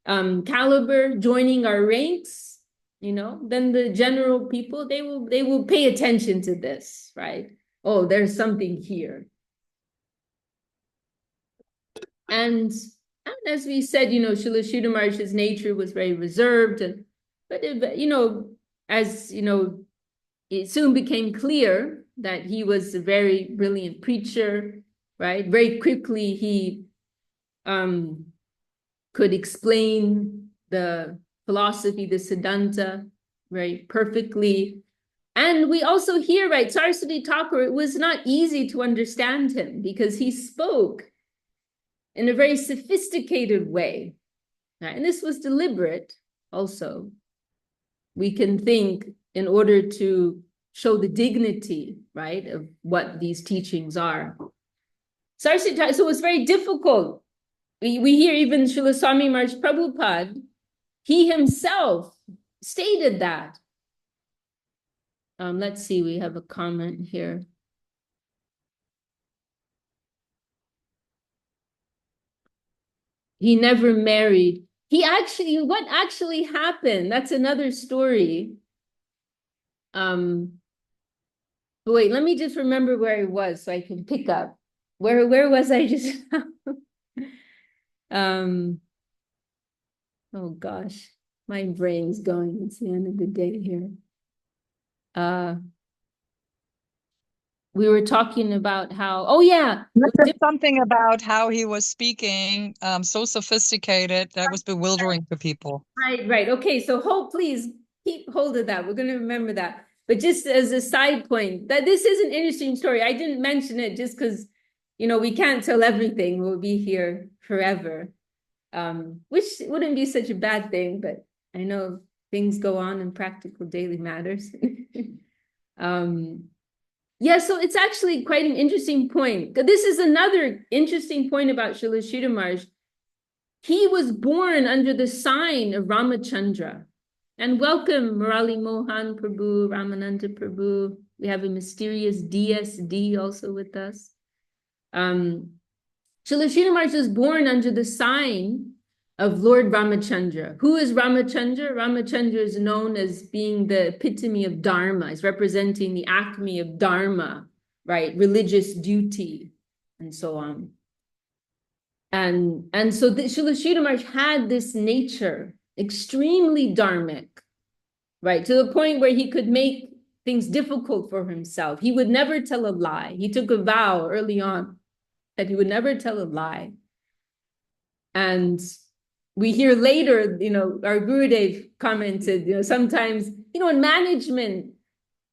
caliber joining our ranks, you know, then the general people, they will pay attention to this, right? Oh, there's something here. And as we said, you know, Śrīla Maharaj's nature was very reserved, but you know, as you know, it soon became clear that he was a very brilliant preacher, right? Very quickly he could explain the philosophy, the Siddhanta, very perfectly. And we also hear, right, Saraswati Thakur, it was not easy to understand him because he spoke in a very sophisticated way. Right? And this was deliberate also. We can think in order to show the dignity, right, of what these teachings are. Saraswati Thakur, so it was very difficult. We hear even Srila Swami Maharaj Prabhupada, he himself stated that. Let's see, we have a comment here. He never married. What actually happened? That's another story. But wait, let me just remember where I was so I can pick up. Where was I just now? Oh gosh, my brain's going. It's the end of the day here. We were talking about how, oh yeah. Something about how he was speaking, so sophisticated that was bewildering to people. Right. Okay, so please keep hold of that. We're going to remember that. But just as a side point, that this is an interesting story. I didn't mention it just because, you know, we can't tell everything. We'll be here forever, which wouldn't be such a bad thing, but I know things go on in practical daily matters. Yeah, so it's actually quite an interesting point. This is another interesting point about Śrīla Maharaj. He was born under the sign of Ramachandra. And welcome, Murali Mohan Prabhu, Ramananda Prabhu. We have a mysterious DSD also with us. Śrīla Maharaj was born under the sign of Lord Ramachandra. Who is Ramachandra? Ramachandra is known as being the epitome of Dharma. He's representing the acme of Dharma, right? Religious duty, and so on. And so Śrīla Maharaj had this nature, extremely dharmic, right? To the point where he could make things difficult for himself. He would never tell a lie. He took a vow early on that he would never tell a lie. And we hear later, you know, our Gurudev commented, you know, sometimes, you know, in management,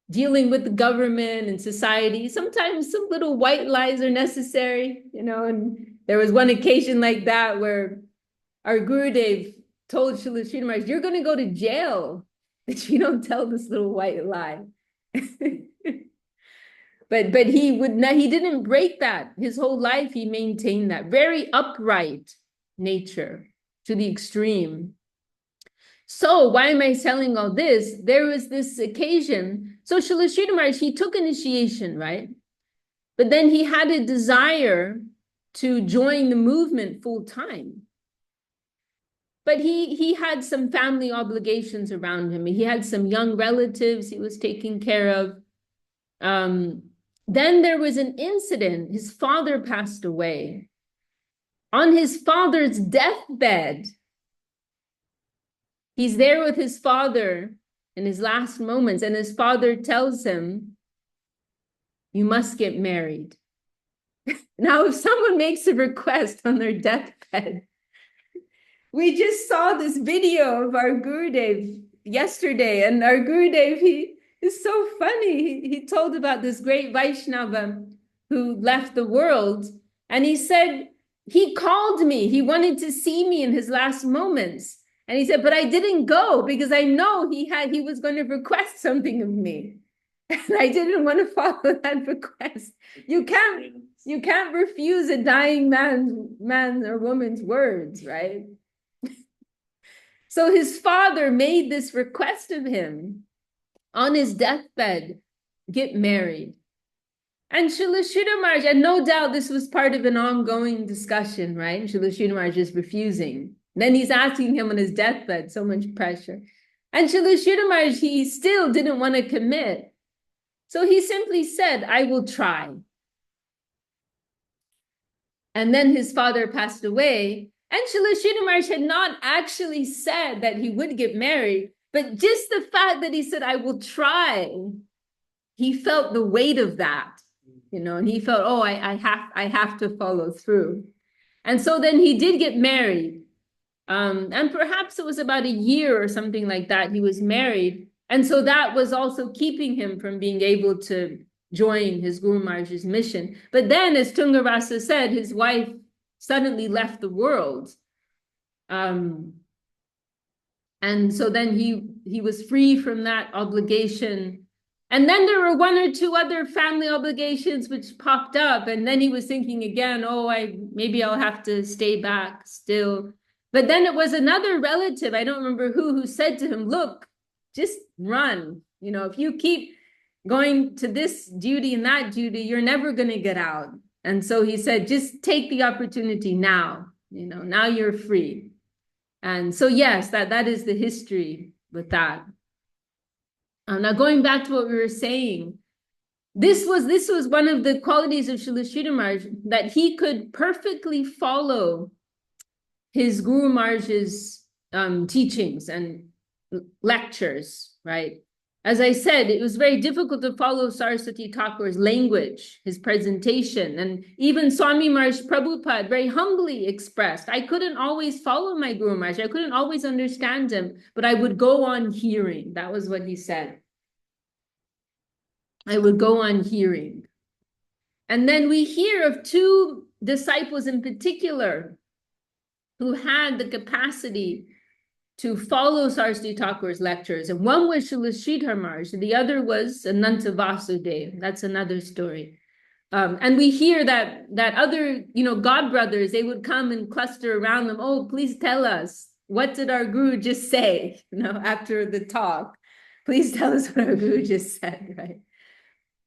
dealing with the government and society, sometimes some little white lies are necessary, you know, and there was one occasion like that where our Gurudev told Srila Śrīdhar Maharaj, you're going to go to jail if you don't tell this little white lie. But he would not, he didn't break that. His whole life he maintained that very upright nature to the extreme. So why am I telling all this? There was this occasion. So Srila Śrīdhar Maharaj, he took initiation, right? But then he had a desire to join the movement full time. But he had some family obligations around him. He had some young relatives he was taking care of. Then there was an incident. His father passed away. On his father's deathbed, he's there with his father in his last moments, and his father tells him, you must get married. Now, if someone makes a request on their deathbed, we just saw this video of our Gurudev yesterday, and our Gurudev, he is so funny. He told about this great Vaishnava who left the world, and he said, he called me. He wanted to see me in his last moments. And he said, but I didn't go because I know he was going to request something of me. And I didn't want to follow that request. You can't refuse a dying man or woman's words, right? So his father made this request of him on his deathbed, get married. And Srila Śrīdhar Maharaj, and no doubt this was part of an ongoing discussion, right? Srila Śrīdhar Maharaj is refusing. Then he's asking him on his deathbed, so much pressure. And Srila Śrīdhar Maharaj, he still didn't want to commit. So he simply said, I will try. And then his father passed away. And Srila Śrīdhar Maharaj had not actually said that he would get married, but just the fact that he said, I will try, he felt the weight of that, and he felt, oh, I have to follow through. And so then he did get married. And perhaps it was about a year or something like that, he was married. And so that was also keeping him from being able to join his Guru Maharaj's mission. But then, as Tungarasa said, his wife suddenly left the world. And so then he was free from that obligation. And then there were one or two other family obligations which popped up. And then he was thinking again, oh, maybe I'll have to stay back still. But then it was another relative, I don't remember who said to him, look, just run. If you keep going to this duty and that duty, you're never going to get out. And so he said, just take the opportunity now. Now you're free. And so, yes, that is the history with that. Now, going back to what we were saying, this was one of the qualities of Srila Śrīdhar Maharaj, that he could perfectly follow his Guru Maharaj's teachings and lectures, right? As I said, it was very difficult to follow Saraswati Thakur's language, his presentation, and even Swami Maharaj Prabhupada very humbly expressed, I couldn't always follow my Guru Maharaj, I couldn't always understand him, but I would go on hearing. That was what he said. I would go on hearing. And then we hear of two disciples in particular who had the capacity to follow Saraswati Thakur's lectures. And one was Srila Śrīdhar Maharaj, and the other was Ananta Vasudeva. That's another story. And we hear that other, God brothers, they would come and cluster around them. Oh, please tell us, what did our Guru just say, after the talk? Please tell us what our Guru just said, right?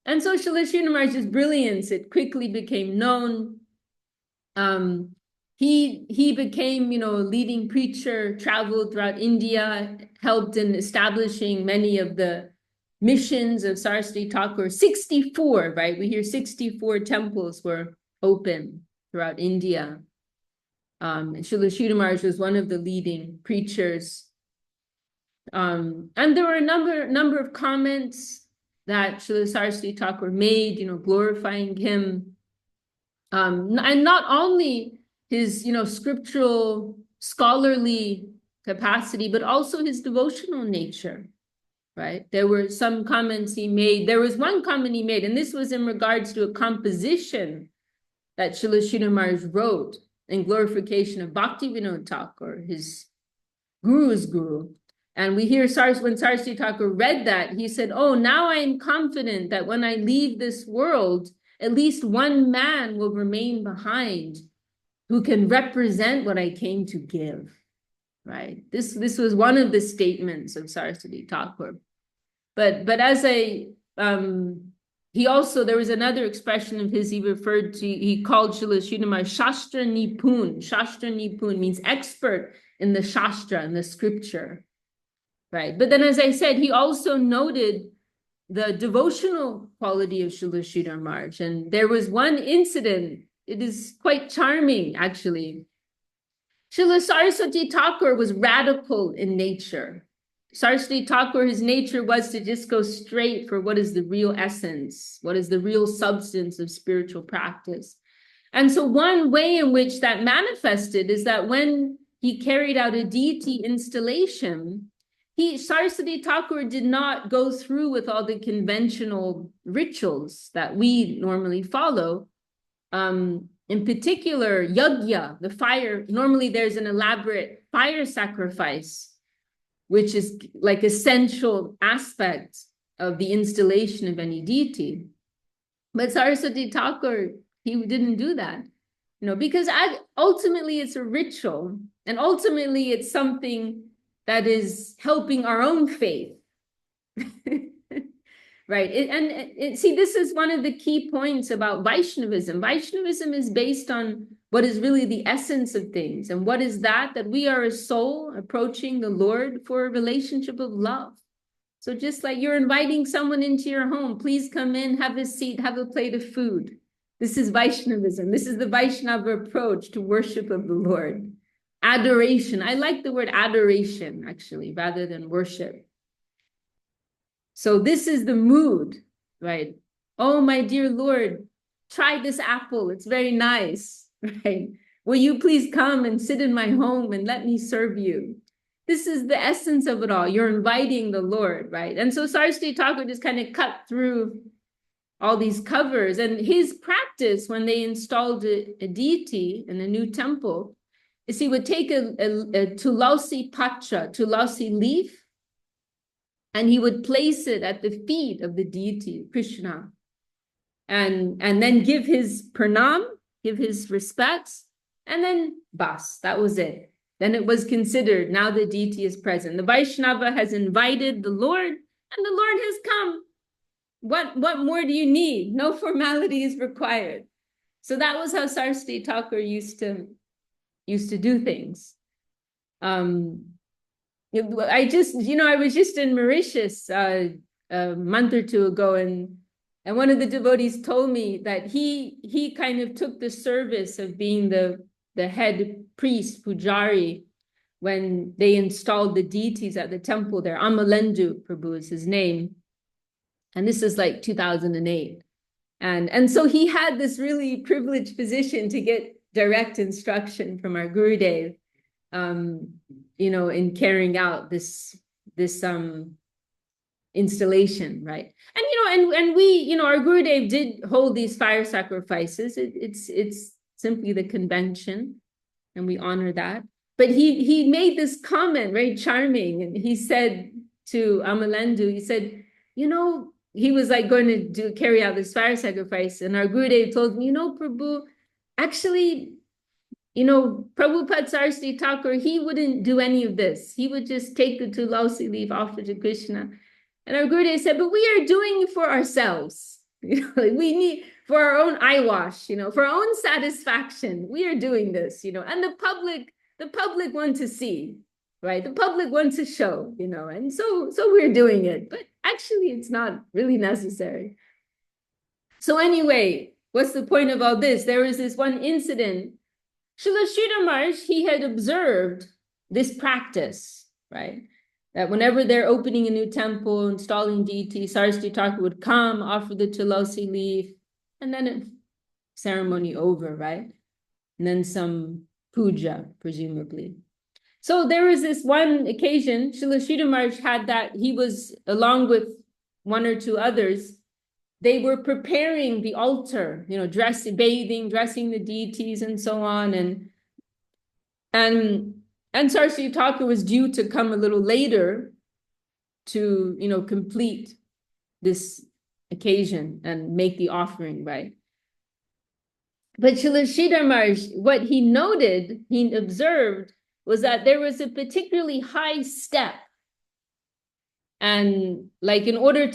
And so Srila Śrīdhar Maharaj's brilliance, it quickly became known. He became, a leading preacher, traveled throughout India, helped in establishing many of the missions of Saraswati Thakur. 64, right? We hear 64 temples were open throughout India. And Srila Śrīdhar Maharaj was one of the leading preachers. And there were a number of comments that Srila Saraswati Thakur made, glorifying him. And not only his, scriptural, scholarly capacity, but also his devotional nature, right? There were some comments he made. There was one comment he made, and this was in regards to a composition that Srila Śrīdhar Maharaj wrote. and glorification of Bhaktivinoda Thakur, his guru's guru. And we hear when Saraswati Thakur read that, he said, oh, now I am confident that when I leave this world, at least one man will remain behind who can represent what I came to give, right? This was one of the statements of Saraswati Thakur. But as he also, there was another expression of his he called Srila Śrīdhar Shastra Nipun. Shastra Nipun means expert in the Shastra, in the scripture, right? But then, as I said, he also noted the devotional quality of Srila Śrīdhar Maharaj. And there was one incident, it is quite charming, actually. Srila Saraswati Thakur was radical in nature. Saraswati Thakur, his nature was to just go straight for what is the real essence, what is the real substance of spiritual practice. And so one way in which that manifested is that when he carried out a deity installation, Saraswati Thakur did not go through with all the conventional rituals that we normally follow. In particular, yajna, the fire, normally there's an elaborate fire sacrifice, which is like essential aspect of the installation of any deity. But Saraswati Thakur, he didn't do that, because ultimately it's a ritual, and ultimately it's something that is helping our own faith, right? See, this is one of the key points about Vaishnavism. Vaishnavism is based on what is really the essence of things. And what is that? That we are a soul approaching the Lord for a relationship of love. So just like you're inviting someone into your home, please come in, have a seat, have a plate of food. This is Vaishnavism. This is the Vaishnava approach to worship of the Lord. Adoration. I like the word adoration, actually, rather than worship. So this is the mood, right? Oh, my dear Lord, try this apple. It's very nice. Right? Will you please come and sit in my home and let me serve you? This is the essence of it all. You're inviting the Lord, right? And so Saraswati Thakur just kind of cut through all these covers. And his practice when they installed a deity in a new temple is he would take a tulasi patra, tulasi leaf, and he would place it at the feet of the deity, Krishna, and then give his pranam, give his respects, and then bas, that was it. Then it was considered, now the deity is present. The Vaishnava has invited the Lord, and the Lord has come. What more do you need? No formality is required. So that was how Saraswati Thakur used to do things. I was just in Mauritius a month or two ago, and one of the devotees told me that he kind of took the service of being the head priest, pujari, when they installed the deities at the temple there. Amalendu Prabhu is his name. And this is like 2008. And so he had this really privileged position to get direct instruction from our Gurudev, in carrying out this installation, right? And we, our Gurudev did hold these fire sacrifices. It's simply the convention, and we honor that. But he made this comment, very charming, and he said to Amalendu, he said, he was like going to carry out this fire sacrifice, and our Gurudev told me, Prabhu, actually, Prabhupada Saraswati Thakur, he wouldn't do any of this. He would just take the tulasi leaf, offer to Krishna. And our Gurudev said, but we are doing it for ourselves. We need, for our own eyewash, for our own satisfaction. We are doing this, and the public want to see, right? The public want to show, and so we're doing it. But actually, it's not really necessary. So anyway, what's the point of all this? There was this one incident. Srila Śrīdhar Maharaj, he had observed this practice, right? That whenever they're opening a new temple, installing deity, Saraswati Thakur would come, offer the tulasi leaf, and then ceremony over, right? And then some puja, presumably. So there was this one occasion, Srila Śrīdhar Maharaj had that, he was, along with one or two others, they were preparing the altar, dressing the deities and so on. And And Saraswati Thakur was due to come a little later to, you know, complete this occasion and make the offering, right? But Śrīdhar Maharaj, what he noted, he observed, was that there was a particularly high step. And like in order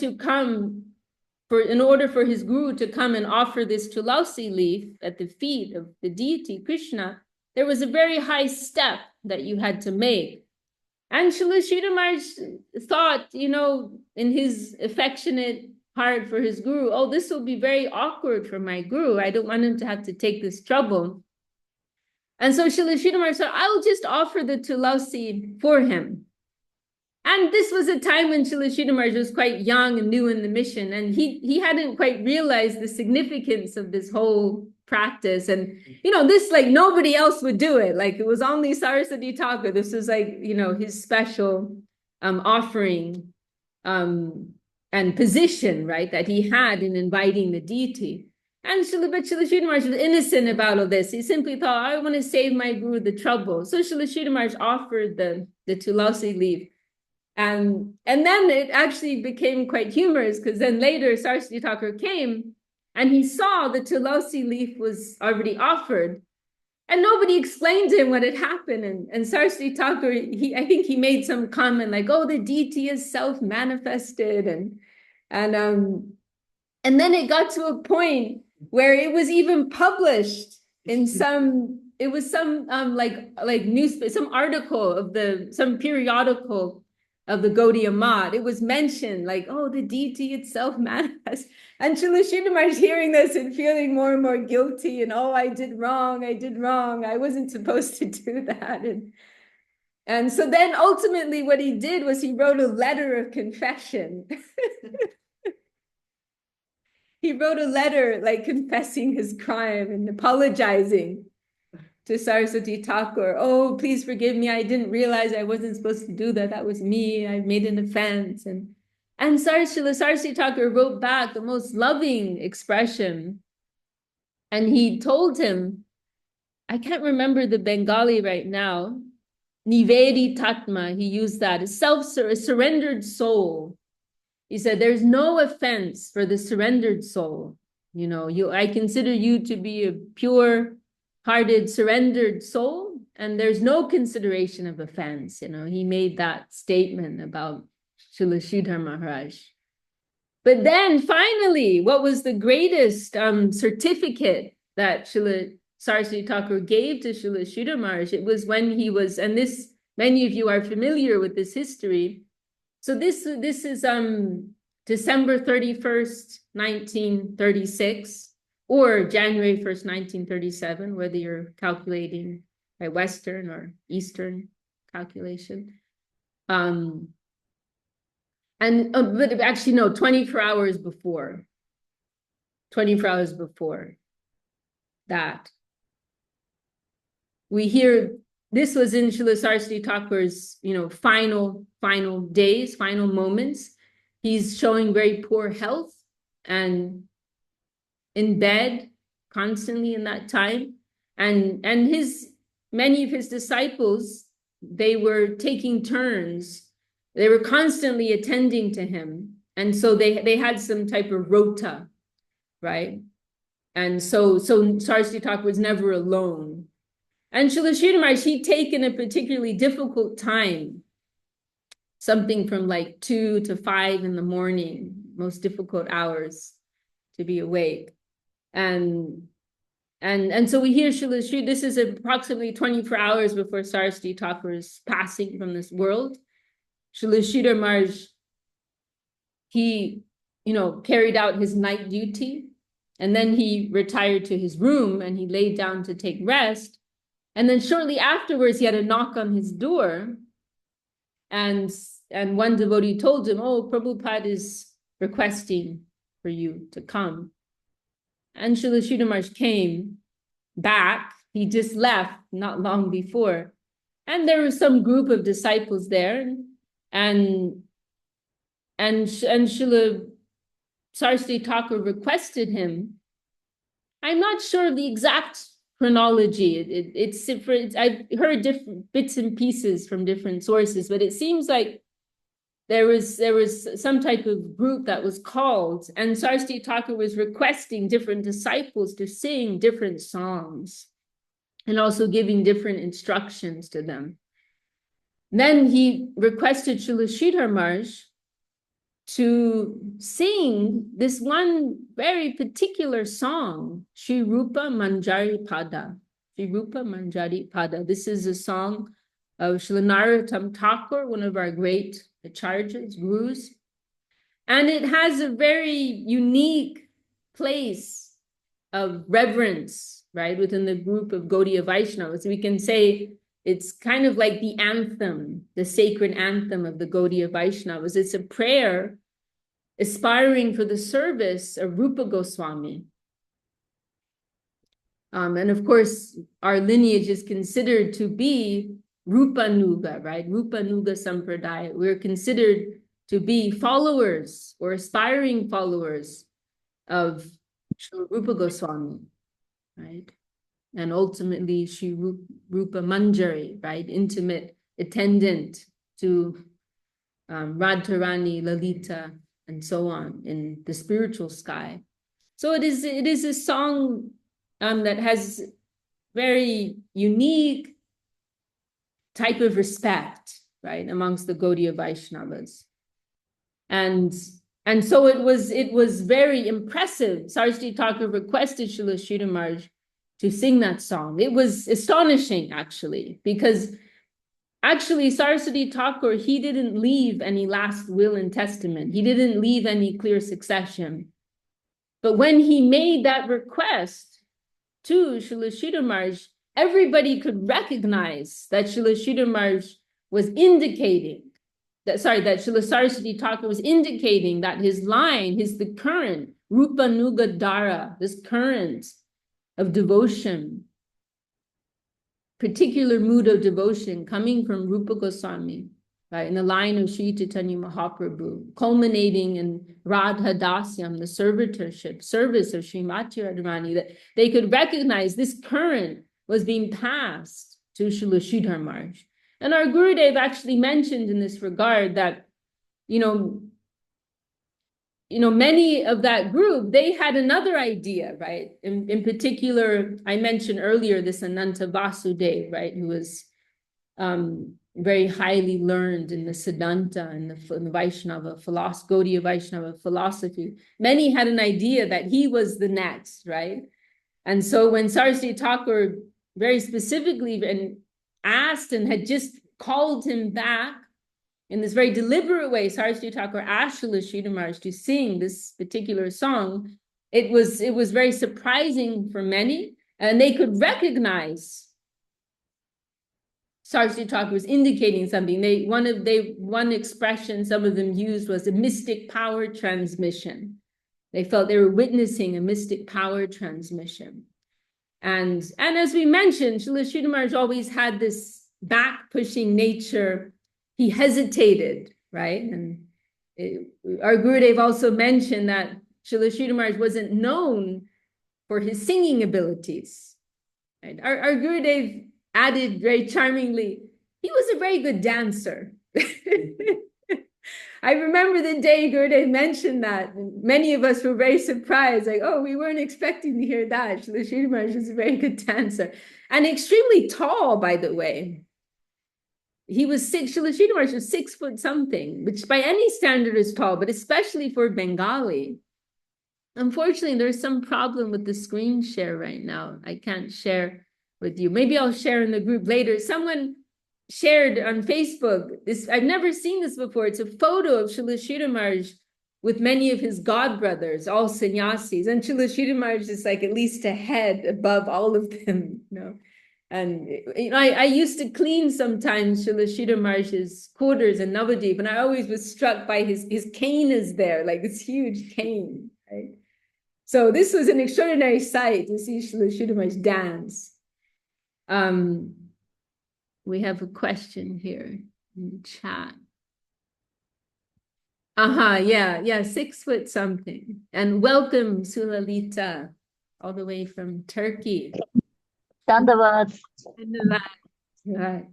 for his guru to come and offer this tulasi leaf at the feet of the deity Krishna, there was a very high step that you had to make. And Śrīdhar Maharaj thought, you know, in his affectionate heart for his guru, oh, this will be very awkward for my guru. I don't want him to have to take this trouble. And so Śrīdhar Maharaj said, I'll just offer the tulasi for him. And this was a time when Śrīdhar Maharaj was quite young and new in the mission, and he hadn't quite realized the significance of this whole practice. And, you know, this, like, nobody else would do it. Like, it was only Saraswati Thakur. This was like, you know, his special offering and position, right, that he had in inviting the deity. And Śrīdhar Maharaj was innocent about all this. He simply thought, I want to save my guru the trouble. So Śrīdhar Maharaj offered the tulasi leaf. And then it actually became quite humorous, because then later Saraswati Thakur came and he saw the tulasi leaf was already offered, and nobody explained to him what had happened. And Saraswati Thakur, I think he made some comment like, oh, the deity is self-manifested. And then it got to a point where it was even published in some newspaper, some article of some periodical of the Gaudiya Math. It was mentioned like, oh, the deity itself manifests. And Śrīdhar Maharaj hearing this and feeling more and more guilty, and oh, I did wrong, I wasn't supposed to do that. And so then ultimately what he did was he wrote a letter of confession. He wrote a letter like confessing his crime and apologizing to Saraswati Thakur. Oh, please forgive me. I didn't realize I wasn't supposed to do that. That was me. I made an offense. And Saraswati Thakur wrote back the most loving expression. And he told him, I can't remember the Bengali right now, Nivedi Tatma, he used that, a surrendered soul. He said, there's no offense for the surrendered soul. You know, I consider you to be a pure-hearted, surrendered soul, and there's no consideration of offense. You know, he made that statement about Śrīdhar Maharaj. But then finally, what was the greatest certificate that Saraswati Thakur gave to Śrīdhar Maharaj? It was when he was, and this, many of you are familiar with this history. So this is December 31st, 1936, or January 1st, 1937, whether you're calculating by Western or Eastern calculation. But actually, no, 24 hours before. 24 hours before that. We hear, this was in Srila Saraswati Thakur's, you know, final days, final moments. He's showing very poor health and in bed constantly in that time. And many of his disciples, they were taking turns. They were constantly attending to him. And so they had some type of rota, right? And so Saraswati Thakur was never alone. And Śrīdhar Maharaj, he'd taken a particularly difficult time, something from like 2 to 5 in the morning, most difficult hours to be awake. And so we hear Śrīla, this is approximately 24 hours before Saraswati Thakur is passing from this world. Śrīdhar Maharaj, he, you know, carried out his night duty, and then he retired to his room and he laid down to take rest. And then shortly afterwards, he had a knock on his door, and one devotee told him, oh, Prabhupada is requesting for you to come. And Śrīdhar Maharaj came back. He just left not long before. And there was some group of disciples there, and Srila Saraswati Thakur requested him. I'm not sure of the exact chronology. It's different. I've heard different bits and pieces from different sources, but it seems like there was some type of group that was called, and Saraswati Thakur was requesting different disciples to sing different songs and also giving different instructions to them. Then he requested Srila Śrīdhar Maharaj to sing this one very particular song, Shri Rupa Manjari Pada. Shri Rupa Manjari Pada. This is a song of Srila Narottam Thakur, one of our great acharyas, gurus. And it has a very unique place of reverence, right, within the group of Gaudiya Vaishnavas. We can say it's kind of like the anthem, the sacred anthem of the Gaudiya Vaishnavas. It's a prayer aspiring for the service of Rupa Goswami. And of course, our lineage is considered to be Rupa Nuga, right? Rupa Nuga Sampradaya. We're considered to be followers or aspiring followers of Sri Rupa Goswami, right? And ultimately, Sri Rupa Manjari, right? Intimate attendant to Radharani, Lalita, and so on in the spiritual sky. So it is a song that has very unique type of respect, right, amongst the Gaudiya Vaishnavas. And so it was very impressive. Saraswati Thakur requested Srila Śrīdhar Maharaj to sing that song. It was astonishing, actually, because actually Saraswati Thakur, he didn't leave any last will and testament. He didn't leave any clear succession. But when he made that request to Srila Śrīdhar Maharaj, everybody could recognize that Srila Śrīdhar Maharaj was indicating that Srila Saraswati Thakur was indicating that his line, the current Rupa Nuga Dara, this current of devotion, particular mood of devotion coming from Rupa Goswami, right, in the line of Sri Chaitanya Mahaprabhu, culminating in Radha Dasyam, the servitorship, service of Srimati Radharani, that they could recognize this current was being passed to Srila Śrīdhar Maharaj. And our Gurudev actually mentioned in this regard that, many of that group, they had another idea, right? In particular, I mentioned earlier this Ananta Vasudev, right, who was very highly learned in the Siddhanta and the Vaishnava philosophy, Gaudiya Vaishnava philosophy. Many had an idea that he was the next, right? And so when Saraswati Thakur very specifically asked and had just called him back in this very deliberate way, Saraswati Thakur asked Srila Śrīdhar Maharaj to sing this particular song. It was very surprising for many, and they could recognize Saraswati Thakur was indicating something. One expression some of them used was a mystic power transmission. They felt they were witnessing a mystic power transmission. And as we mentioned, Srila Śrīdhar Maharaj always had this back-pushing nature. He hesitated, right? And our Gurudev also mentioned that Srila Śrīdhar Maharaj wasn't known for his singing abilities. Right? Our Gurudev added very charmingly, he was a very good dancer. I remember the day Gurudev mentioned that. Many of us were very surprised, like, oh, we weren't expecting to hear that. Srila Śrīdhar Maharaj was a very good dancer. And extremely tall, by the way. He was Srila Śrīdhar Maharaj was 6 foot something, which by any standard is tall, but especially for Bengali. Unfortunately, there's some problem with the screen share right now. I can't share with you. Maybe I'll share in the group later. Someone shared on Facebook this. I've never seen this before. It's a photo of Srila Śrīdhar Maharaj with many of his godbrothers, all sannyasis, and Srila Śrīdhar Maharaj is like at least a head above all of them, And I used to clean sometimes Srila Śrīdhar Maharaj's quarters in Navadvip, and I always was struck by his cane is there, like this huge cane, right? So this was an extraordinary sight to see Srila Śrīdhar Maharaj dance. We have a question here in the chat. Yeah, 6 foot something. And welcome, Sulalita, all the way from Turkey. Dandavad. Right.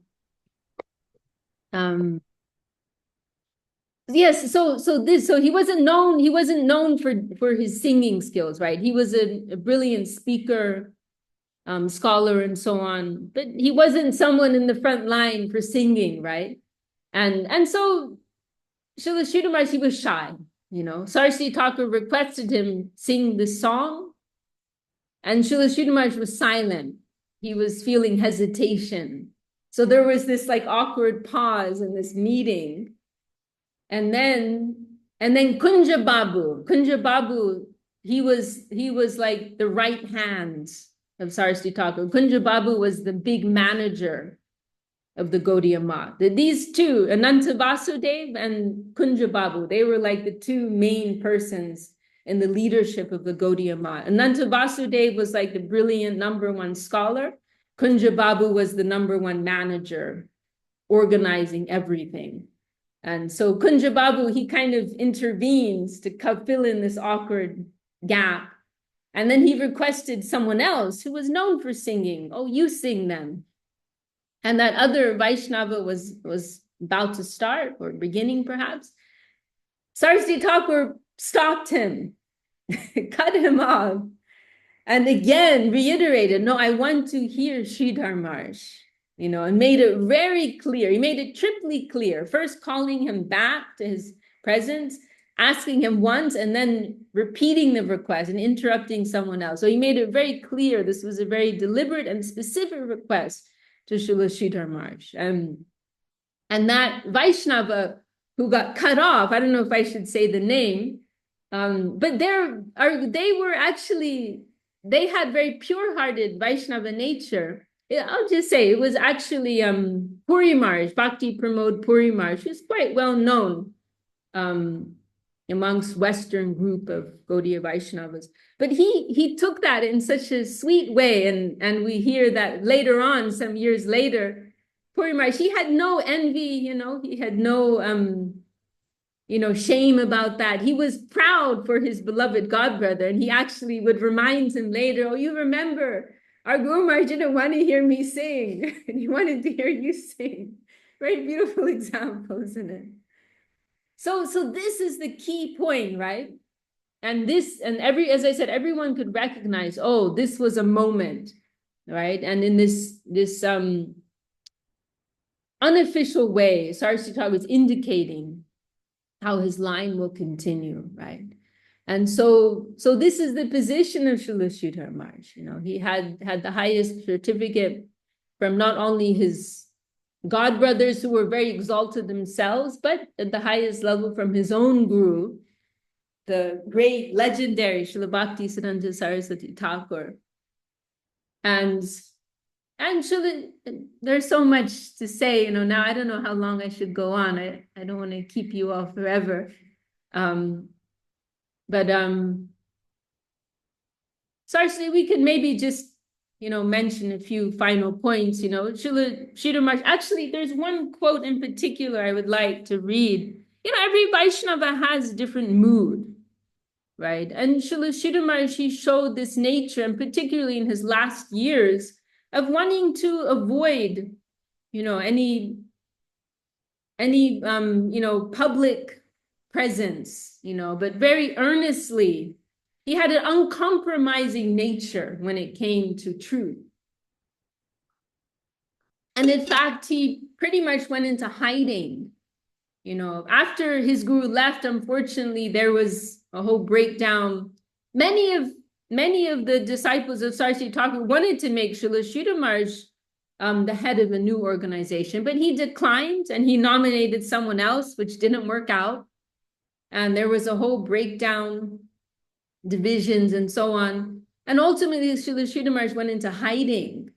Yes, so he wasn't known for his singing skills, right? He was a brilliant speaker, scholar, and so on, but he wasn't someone in the front line for singing, right? And so Srila Śrīdhar Mahārāj, he was shy, you know. Saraswati Thakur requested him sing the song, and Srila Śrīdhar Mahārāj was silent. He was feeling hesitation. So there was this like awkward pause in this meeting. And then Kunja Babu, he was like the right hand of Saraswati Thakur. Kunja Babu was the big manager of the Gaudiya Math. These two, Ananta Vasudev and Kunja Babu, they were like the two main persons in the leadership of the Gaudiya Math. Ananta Vasudev was like the brilliant #1 scholar. Kunja Babu was the #1 manager, organizing everything. And so Kunja Babu, he kind of intervenes to fill in this awkward gap. And then he requested someone else who was known for singing. Oh, you sing them. And that other Vaishnava was about to start, or beginning perhaps. Saraswati Thakur stopped him, cut him off, and again reiterated, no, I want to hear Śrīdhar Mahārāj, you know, and made it very clear. He made it triply clear, first calling him back to his presence, asking him once, and then repeating the request and interrupting someone else. So he made it very clear this was a very deliberate and specific request to Srila Śrīdhar Mahārāj. And that Vaishnava who got cut off, I don't know if I should say the name, but they had very pure-hearted Vaishnava nature. I'll just say it was actually Puri Mahārāj, Bhakti Pramod Puri Mahārāj, who's quite well known amongst Western group of Gaudiya Vaishnavas. But he took that in such a sweet way, and we hear that later on, some years later, Puri Mahārāj, he had no envy, you know, he had no shame about that. He was proud for his beloved godbrother, and he actually would remind him later, oh, you remember, our Guru Mahārāj didn't want to hear me sing, and he wanted to hear you sing. Very beautiful example, isn't it? So this is the key point, right? And as I said, everyone could recognize, oh, this was a moment, right? And in this unofficial way, Saraswati Thakur was indicating how his line will continue, right? And so this is the position of Srila Śrīdhar Mahārāj. You know, he had the highest certificate from not only his godbrothers who were very exalted themselves, but at the highest level from his own guru, the great legendary Srila Bhakti Siddhanta Saraswati Thakur. And Srila, there's so much to say, you know, now I don't know how long I should go on. I don't want to keep you all forever. Saraswati, we could maybe just, you know, mention a few final points, you know. Srila Śrīdhar Mahārāj, actually, there's one quote in particular I would like to read. You know, every Vaishnava has a different mood, right? And Srila Śrīdhar Mahārāj, he showed this nature, and particularly in his last years, of wanting to avoid, you know, any public presence, you know, but very earnestly, he had an uncompromising nature when it came to truth. And in fact, he pretty much went into hiding. You know, after his guru left, unfortunately, there was a whole breakdown. Many of the disciples of Saraswati Thakur wanted to make Srila Śrīdhar Mahārāj the head of a new organization, but he declined and he nominated someone else, which didn't work out. And there was a whole breakdown, divisions and so on. And ultimately, Srila Śrīdhar Mahārāj went into hiding,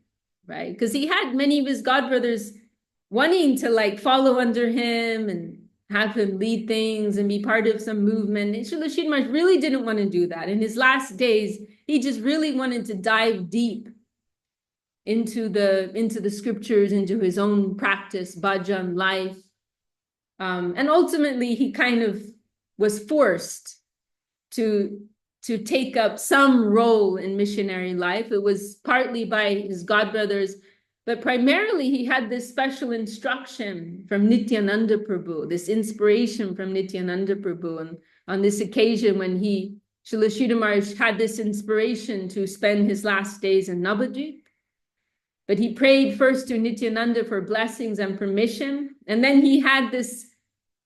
right? Because he had many of his godbrothers wanting to like follow under him and have him lead things and be part of some movement. And Srila Śrīdhar Mahārāj really didn't want to do that. In his last days, he just really wanted to dive deep into the scriptures, into his own practice, bhajan, life. And ultimately, he kind of was forced to to take up some role in missionary life. It was partly by his godbrothers, but primarily he had this special instruction from Nityananda Prabhu, this inspiration from Nityananda Prabhu. And on this occasion when Srila Śrīdhar Maharaj had this inspiration to spend his last days in Navadvip, but he prayed first to Nityananda for blessings and permission. And then he had this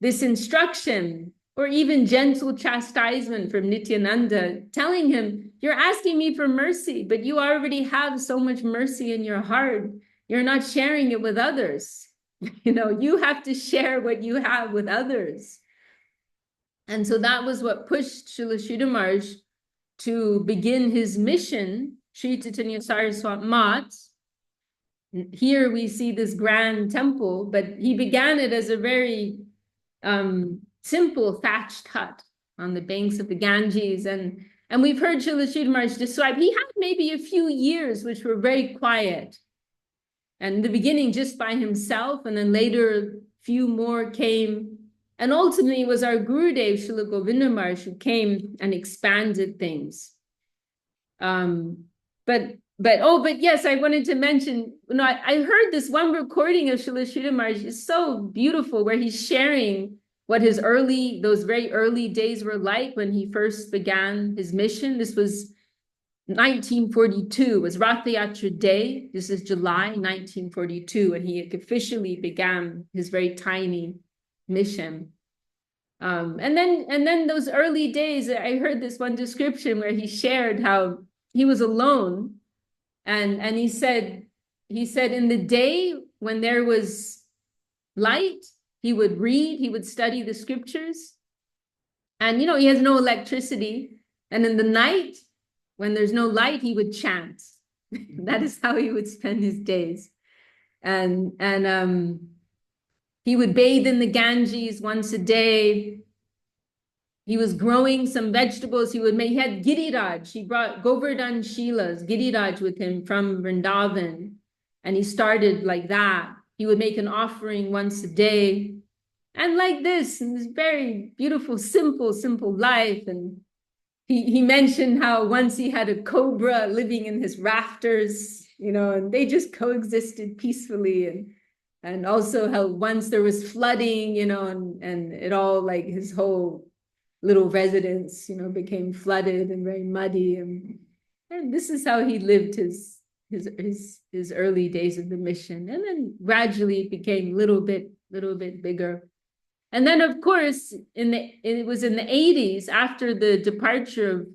instruction, or even gentle chastisement from Nityananda, telling him, you're asking me for mercy, but you already have so much mercy in your heart. You're not sharing it with others. You have to share what you have with others. And so that was what pushed Srila Śrīdhar Maharaj to begin his mission, Sri Chaitanya Saraswat Mat. Here we see this grand temple, but he began it as a very simple thatched hut on the banks of the Ganges. And we've heard Srila Śrīdhar Maharaj describe, he had maybe a few years which were very quiet. And in the beginning, just by himself, and then later a few more came. And ultimately, it was our Gurudev, Srila Govinda Maharaj, who came and expanded things. But yes, I wanted to mention, I heard this one recording of Srila Śrīdhar Maharaj. It's so beautiful, where he's sharing what those very early days were like when he first began his mission. This was 1942, it was Rath Yatra Day. This is July 1942, and he officially began his very tiny mission. And then those early days, I heard this one description where he shared how he was alone, and he said in the day when there was light, he would read, he would study the scriptures, and he has no electricity, and in the night when there's no light, he would chant. That is how he would spend his days. And he would bathe in the Ganges once a day. He was growing some vegetables. He had Giriraj. He brought Govardhan Shilas, Giriraj, with him from Vrindavan. And he started like that. He would make an offering once a day. And like this very beautiful, simple life. And he mentioned how once he had a cobra living in his rafters, and they just coexisted peacefully. And also how once there was flooding, and it all, like his whole little residence, became flooded and very muddy. And this is how he lived his early days of the mission. And then gradually it became little bit bigger. And then, of course, it was in the 80s, after the departure of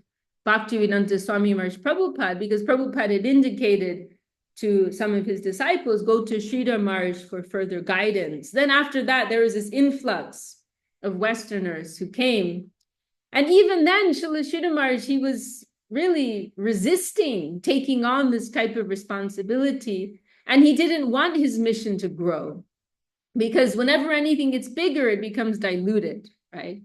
Bhaktivedanta Swami Maharaj Prabhupada, because Prabhupada had indicated to some of his disciples, go to Śrīdhar Maharaj for further guidance. Then after that, there was this influx of Westerners who came. And even then, Srila Śrīdhar Maharaj, he was really resisting taking on this type of responsibility. And he didn't want his mission to grow, because whenever anything gets bigger, it becomes diluted, right?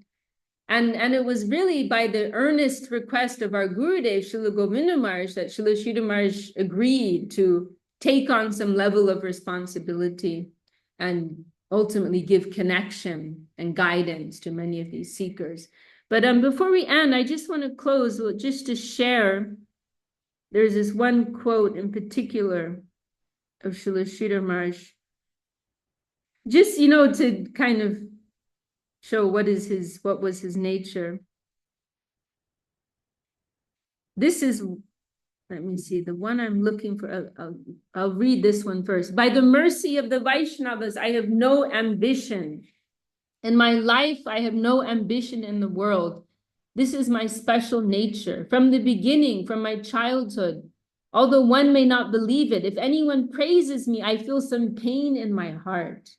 And it was really by the earnest request of our Gurudev, Srila Govinda Maharaj, that Srila Śrīdhar Maharaj agreed to take on some level of responsibility and ultimately give connection and guidance to many of these seekers. But before we end, I just want to close just to share. There's this one quote in particular of Srila Śrīdhar Maharaj, just, to kind of show what was his nature. This is, let me see, the one I'm looking for. I'll read this one first. By the mercy of the Vaishnavas, I have no ambition. In my life, I have no ambition in the world. This is my special nature. From the beginning, from my childhood, although one may not believe it, if anyone praises me, I feel some pain in my heart.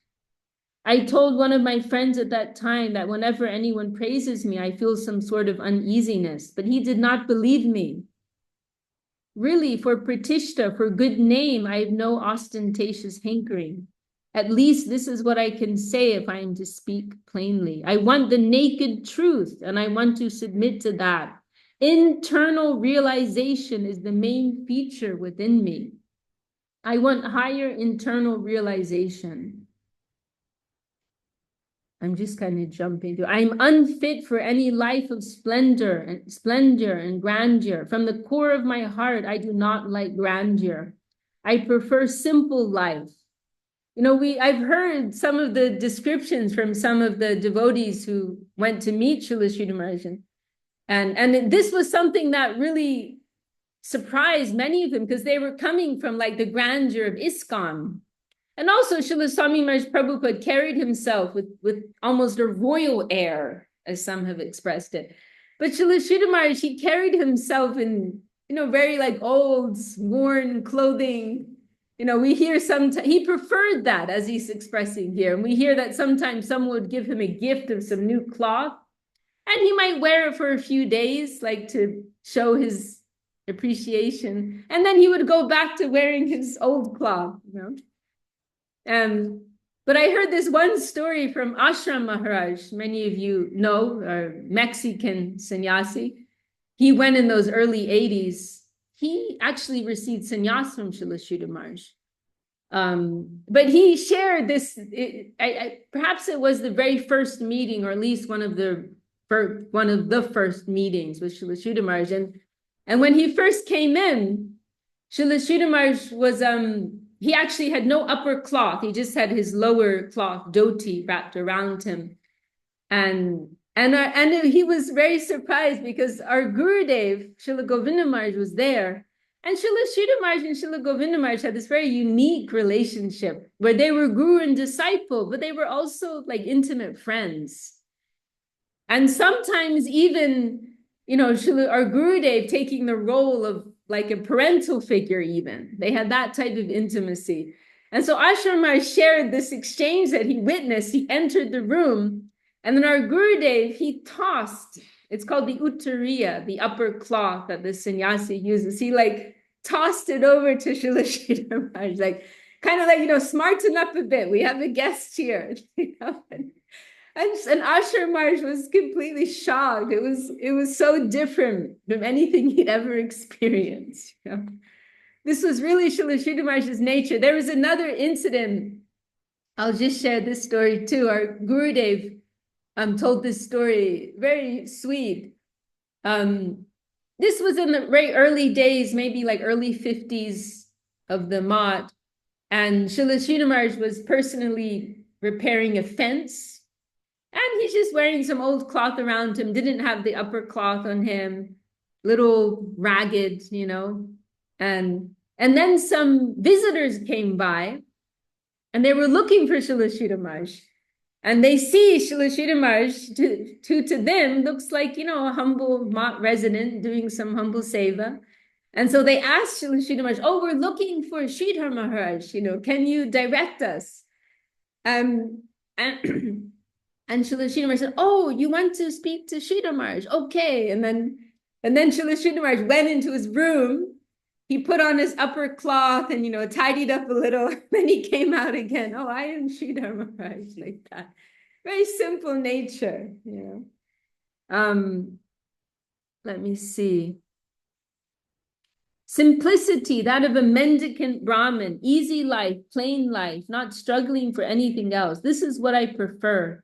I told one of my friends at that time that whenever anyone praises me, I feel some sort of uneasiness, but he did not believe me. Really, for pratishta, for good name, I have no ostentatious hankering. At least this is what I can say if I am to speak plainly. I want the naked truth, and I want to submit to that. Internal realization is the main feature within me. I want higher internal realization. I'm just kind of jumping through. I'm unfit for any life of splendor and grandeur. From the core of my heart, I do not like grandeur. I prefer simple life. You know, I've heard some of the descriptions from some of the devotees who went to meet Srila Śrīdhar Maharaj, and this was something that really surprised many of them, because they were coming from like the grandeur of ISKCON. And also Srila Swami Maharaj Prabhupada carried himself with almost a royal air, as some have expressed it. But Srila Śrīdhar Maharaj, he carried himself in, you know, very like old, worn clothing. You know, we hear sometimes, he preferred that, as he's expressing here. And we hear that sometimes someone would give him a gift of some new cloth, and he might wear it for a few days, like to show his appreciation. And then he would go back to wearing his old cloth, you know. But I heard this one story from Ashram Maharaj, many of you know, a Mexican sannyasi. He went in those early 80s. He actually received sannyas from Srila Śrīdhar Maharaj. But he shared this, perhaps it was the very first meeting, or at least one of the first meetings with Srila Śrīdhar Maharaj. And when he first came in, Srila Śrīdhar Maharaj was, he actually had no upper cloth. He just had his lower cloth, dhoti, wrapped around him. And he was very surprised, because our Gurudev, Srila Govinda Maharaj, was there. And Srila Śrīdhar Maharaj and Srila Govinda Maharaj had this very unique relationship where they were guru and disciple, but they were also like intimate friends. And sometimes even, you know, our Gurudev taking the role of like a parental figure even. They had that type of intimacy. And so Ashram Maharaj shared this exchange that he witnessed. He entered the room, and then our Gurudev, he tossed, it's called the uttariya, the upper cloth that the sannyasi uses. He like tossed it over to Srila Śrīdhar Maharaj, like kind of like, you know, smarten up a bit. We have a guest here. You know? And Ashram Maharaj was completely shocked. It was so different from anything he'd ever experienced. You know? This was really Srila Śrīdhar Maharaj's nature. There was another incident. I'll just share this story too. Our Gurudev told this story, very sweet. This was in the very early days, maybe like early 50s of the Math. And Srila Śrīdhar Maharaj was personally repairing a fence. And he's just wearing some old cloth around him, didn't have the upper cloth on him, little ragged, you know. And then some visitors came by, and they were looking for Srila Śrīdhar Maharaj. And they see Srila Śrīdhar Maharaj, to them, looks like, you know, a humble resident doing some humble seva. And so they asked Srila Śrīdhar Maharaj, oh, we're looking for Śrīdhar Maharaj, you know, can you direct us? And Srila Śrīdhar Maharaj said, oh, you want to speak to Śrīdhar Maharaj? Okay. And then Srila Śrīdhar Maharaj went into his room. He put on his upper cloth and, you know, tidied up a little. Then he came out again. Oh, I am Śrīdhar Maharaj, like that. Very simple nature, you know. Let me see. Simplicity, that of a mendicant Brahmin, easy life, plain life, not struggling for anything else. This is what I prefer.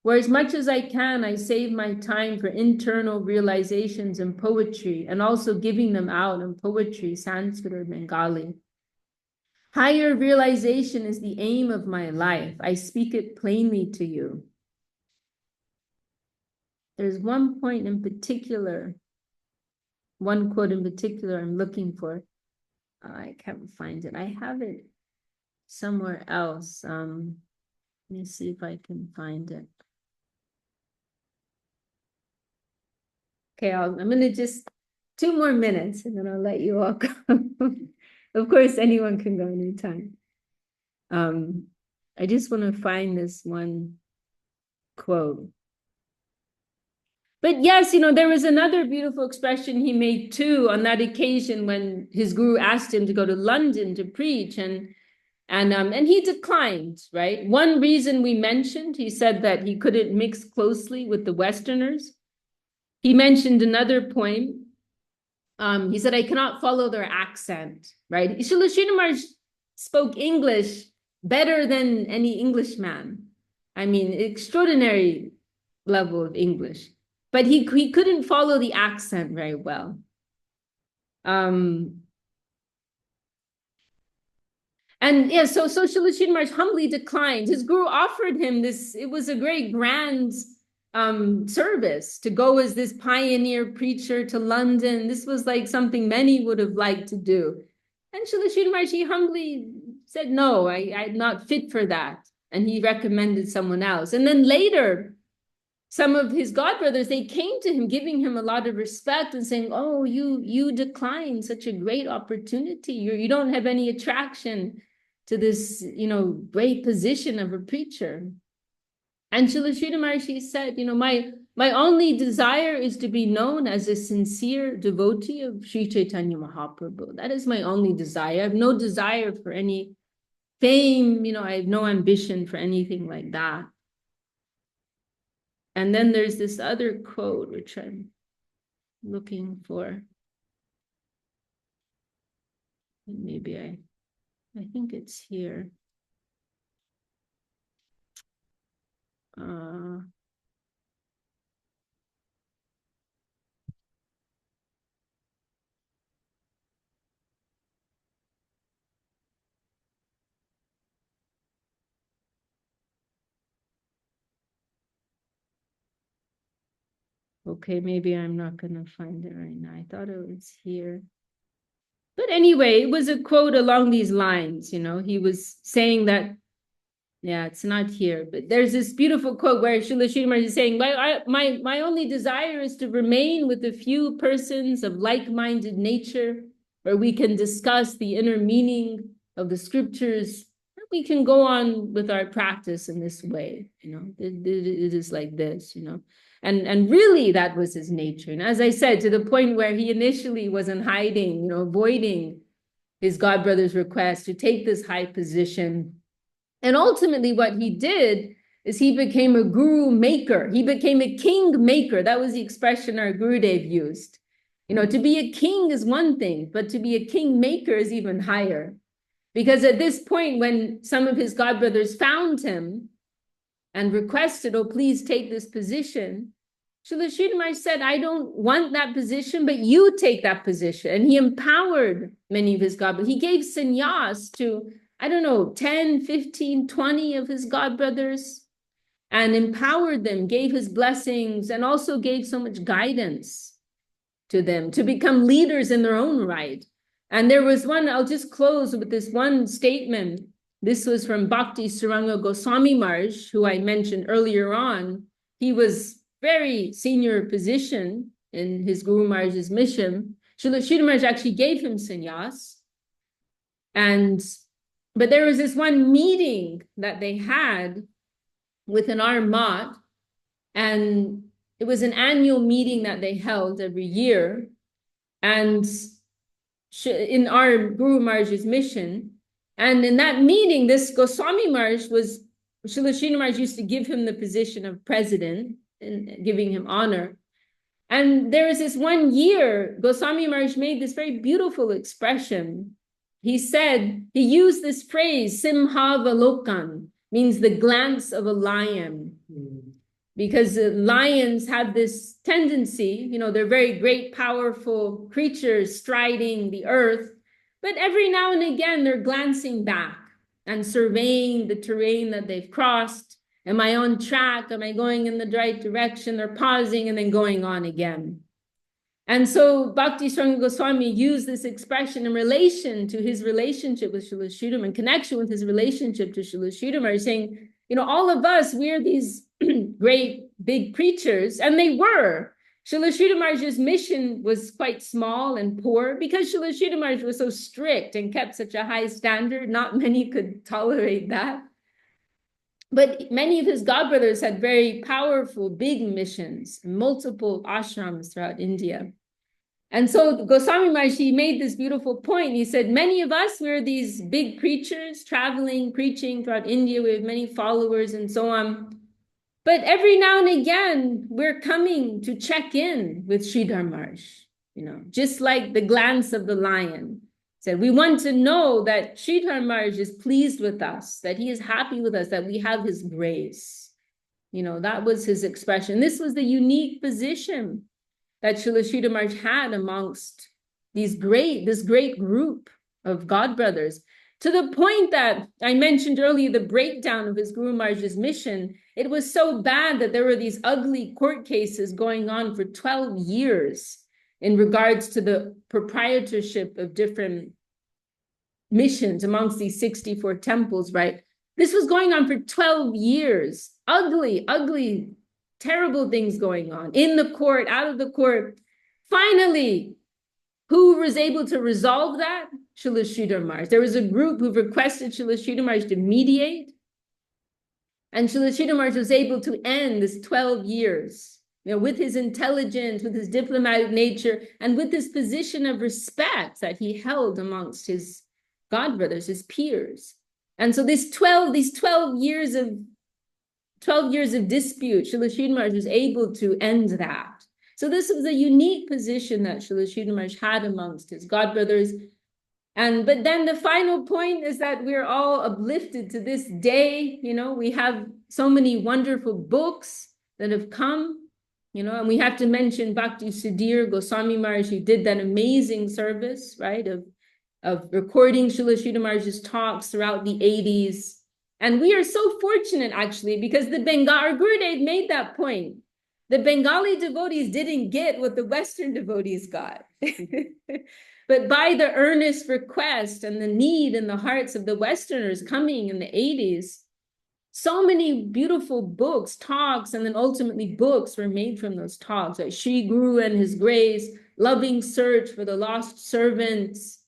Where as much as I can, I save my time for internal realizations in poetry, and also giving them out in poetry, Sanskrit or Bengali. Higher realization is the aim of my life. I speak it plainly to you. There's one point in particular, one quote in particular I'm looking for. I can't find it. I have it somewhere else. Let me see if I can find it. Okay, I'm going to just 2 more minutes, and then I'll let you all go. Of course, anyone can go anytime. I just want to find this one quote. But yes, you know, there was another beautiful expression he made too on that occasion when his guru asked him to go to London to preach, and he declined, right? One reason we mentioned, he said that he couldn't mix closely with the Westerners. He mentioned another point. He said, I cannot follow their accent, right? Srila Śrīdhar Maharaj spoke English better than any Englishman. I mean, extraordinary level of English. But he couldn't follow the accent very well. And yeah, so Srila Śrīdhar Maharaj humbly declined. His guru offered him this, it was a great grand service to go as this pioneer preacher to London. This was like something many would have liked to do. And Srila Śrīdhar Maharaj, he humbly said, no, I'm not fit for that. And he recommended someone else. And then later, some of his godbrothers, they came to him, giving him a lot of respect and saying, oh, you declined such a great opportunity. You don't have any attraction to this, great position of a preacher. And Srila Śrīdhar Maharaj said, my only desire is to be known as a sincere devotee of Sri Chaitanya Mahaprabhu. That is my only desire. I have no desire for any fame. I have no ambition for anything like that. And then there's this other quote, which I'm looking for. Maybe I think it's here. Okay, maybe I'm not going to find it right now. I thought it was here. But anyway, it was a quote along these lines, he was saying that, yeah, it's not here, but there's this beautiful quote where Srila Śrīdhar Maharaj is saying, my only desire is to remain with a few persons of like-minded nature, where we can discuss the inner meaning of the scriptures. We can go on with our practice in this way, it is like this, And really, that was his nature. And as I said, to the point where he initially was in hiding, avoiding his godbrother's request to take this high position. And ultimately, what he did is he became a guru maker. He became a king maker. That was the expression our Gurudev used. To be a king is one thing, but to be a king maker is even higher. Because at this point, when some of his godbrothers found him and requested, oh, please take this position, Srila Śrīdhar Maharaj said, I don't want that position, but you take that position. And he empowered many of his godbrothers. He gave sannyas to, 10, 15, 20 of his godbrothers, and empowered them, gave his blessings, and also gave so much guidance to them to become leaders in their own right. And there was one, I'll just close with this one statement. This was from Bhakti Saranga Goswami Maharaj, who I mentioned earlier on. He was very senior position in his Guru Maharaj's mission. Srila Śrīdhar Maharaj actually gave him sannyas. But there was this one meeting that they had with an armat, and it was an annual meeting that they held every year. And in our Guru Maharaj's mission. And in that meeting, this Goswami Maharaj Srila Śrīdhar Maharaj used to give him the position of president and giving him honor. And there was this one year, Goswami Maharaj made this very beautiful expression. He used this phrase, Simhavalokan, means the glance of a lion. Because lions have this tendency, they're very great, powerful creatures striding the earth, but every now and again, they're glancing back and surveying the terrain that they've crossed. Am I on track? Am I going in the right direction? They're pausing and then going on again. And so Bhakti Saranga Goswami used this expression in relation to his relationship with Srila Śrīdhar Maharaj, in connection with his relationship to Srila Śrīdhar Maharaj, saying, all of us, we're these great big preachers, and they were. Srila Śrīdhar Maharaj's mission was quite small and poor because Srila Śrīdhar Maharaj was so strict and kept such a high standard. Not many could tolerate that. But many of his godbrothers had very powerful, big missions, multiple ashrams throughout India. And so Goswami Maharaj, he made this beautiful point. He said, many of us, we're these big preachers traveling, preaching throughout India. We have many followers and so on. But every now and again, we're coming to check in with Śrīdhar Maharaj, just like the glance of the lion. Said, we want to know that Śrīdhar Maharaj is pleased with us, that he is happy with us, that we have his grace. You know, that was his expression. This was the unique position that Srila Śrīdhar Maharaj had amongst this great group of God brothers, to the point that I mentioned earlier, the breakdown of his Guru Maharaj's mission. It was so bad that there were these ugly court cases going on for 12 years in regards to the proprietorship of different missions amongst these 64 temples, right? This was going on for 12 years. Ugly, terrible things going on in the court, out of the court. Finally, who was able to resolve that? Srila Śrīdhar Maharaj. There was a group who requested Srila Śrīdhar Maharaj to mediate, and Srila Śrīdhar Maharaj was able to end this 12 years, you know, with his intelligence, with his diplomatic nature, and with this position of respect that he held amongst his God brothers, his peers. And so these 12 years of dispute, Srila Śrīdhar Maharaj was able to end that. So this was a unique position that Srila Śrīdhar Maharaj had amongst his God brothers. But then the final point is that we're all uplifted to this day. You know, we have so many wonderful books that have come, you know, and we have to mention Bhakti Sudhir Goswami Maharaj, who did that amazing service, right, of recording Srila Śrīdhar Maharaj's talks throughout the 80s. And we are so fortunate, actually, because our Gurudev made that point. The Bengali devotees didn't get what the Western devotees got. But by the earnest request and the need in the hearts of the Westerners coming in the 80s, so many beautiful books, talks, and then ultimately books were made from those talks, like Shri Guru and His Grace, Loving Search for the Lost Servants,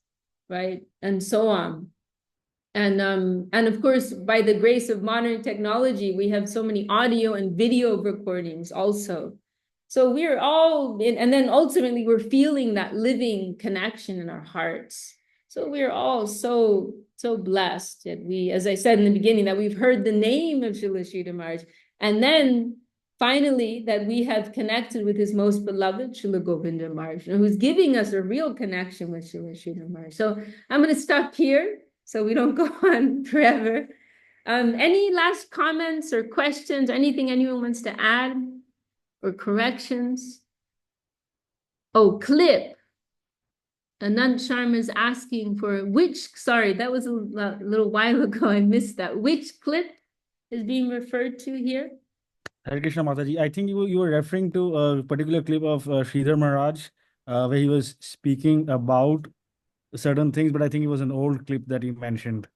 right? And so on. And of course, by the grace of modern technology, we have so many audio and video recordings also. So we're all, and then ultimately we're feeling that living connection in our hearts. So we're all so blessed that we, as I said in the beginning, that we've heard the name of Srila Śrīdhar Maharaj, and then finally that we have connected with his most beloved Srila Govinda Maharaj, who's giving us a real connection with Srila Śrīdhar Maharaj. So I'm going to stop here so we don't go on forever. Any last comments or questions, anything anyone wants to add? Or corrections? Oh, clip. Anand Sharma is asking for sorry, that was a little while ago, I missed that. Which clip is being referred to here? Hare Krishna Mataji, I think you were referring to a particular clip of Śrīdhar Maharaj where he was speaking about certain things, but I think it was an old clip that he mentioned.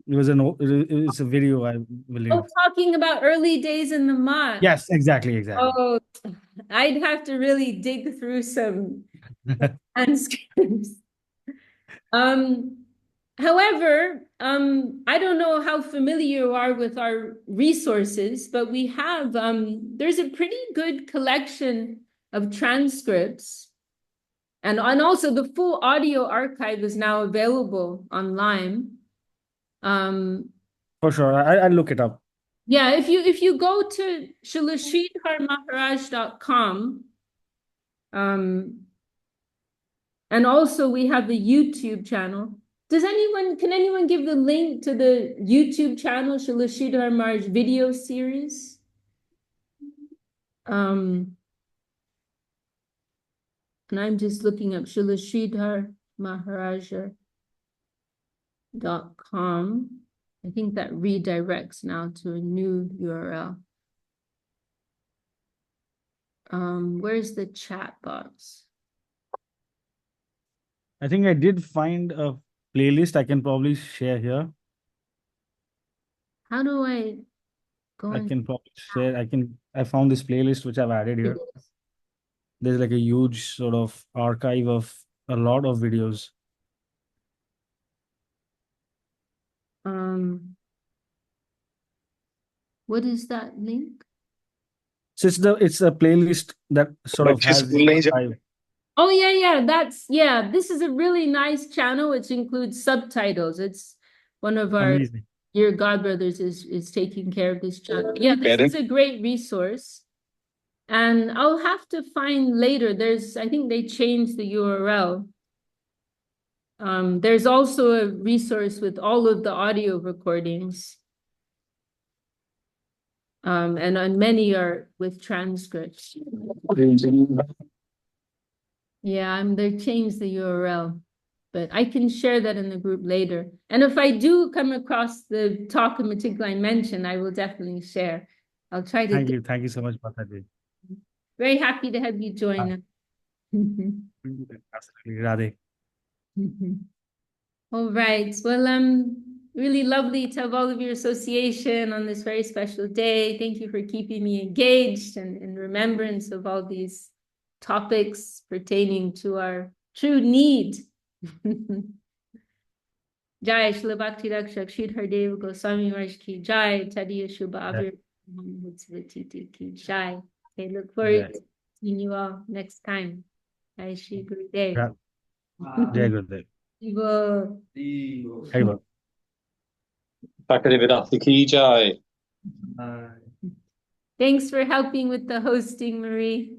It's a video, I believe. Oh, talking about early days in the month. Yes, exactly. Oh, I'd have to really dig through some transcripts. However, I don't know how familiar you are with our resources, but we have, there's a pretty good collection of transcripts. And also the full audio archive is now available online. For sure, I'll look it up. Yeah, if you go to shrilashridharmaharaj.com, and also we have the YouTube channel. Can anyone give the link to the YouTube channel, Srila Śrīdhar Maharaj video series? And I'm just looking up shrilashridharmaharaj.com. I think that redirects now to a new URL. Where's the chat box? I think I did find a playlist I can probably share here. How do I go? I can probably share. I found this playlist which I've added here. There's like a huge sort of archive of a lot of videos. What is that link? So it's a playlist that sort of has archive. Oh yeah. This is a really nice channel which includes subtitles. It's one of our dear godbrothers is taking care of this channel. Yeah, this is a great resource. And I'll have to find later. I think they changed the URL. There's also a resource with all of the audio recordings. And many are with transcripts. Yeah, they changed the URL, but I can share that in the group later. And if I do come across the talk in particular I mentioned, I will definitely share. I'll try to. Thank you so much, Mataji. Very happy to have you join us. Absolutely, Radhe. All right. Well, really lovely to have all of your association on this very special day. Thank you for keeping me engaged and in remembrance of all these topics pertaining to our true need. Jai Shri Bhakti Rakshak Śrīdhar Dev Goswami Maharaj ki Jai, Tadiya Shubha Avir ki Jai. Okay, look forward to seeing you all next time. Jai Shri Gurudev. Jai Gurudev. Shiva. Bhakti ki Jai. Thanks for helping with the hosting, Marie.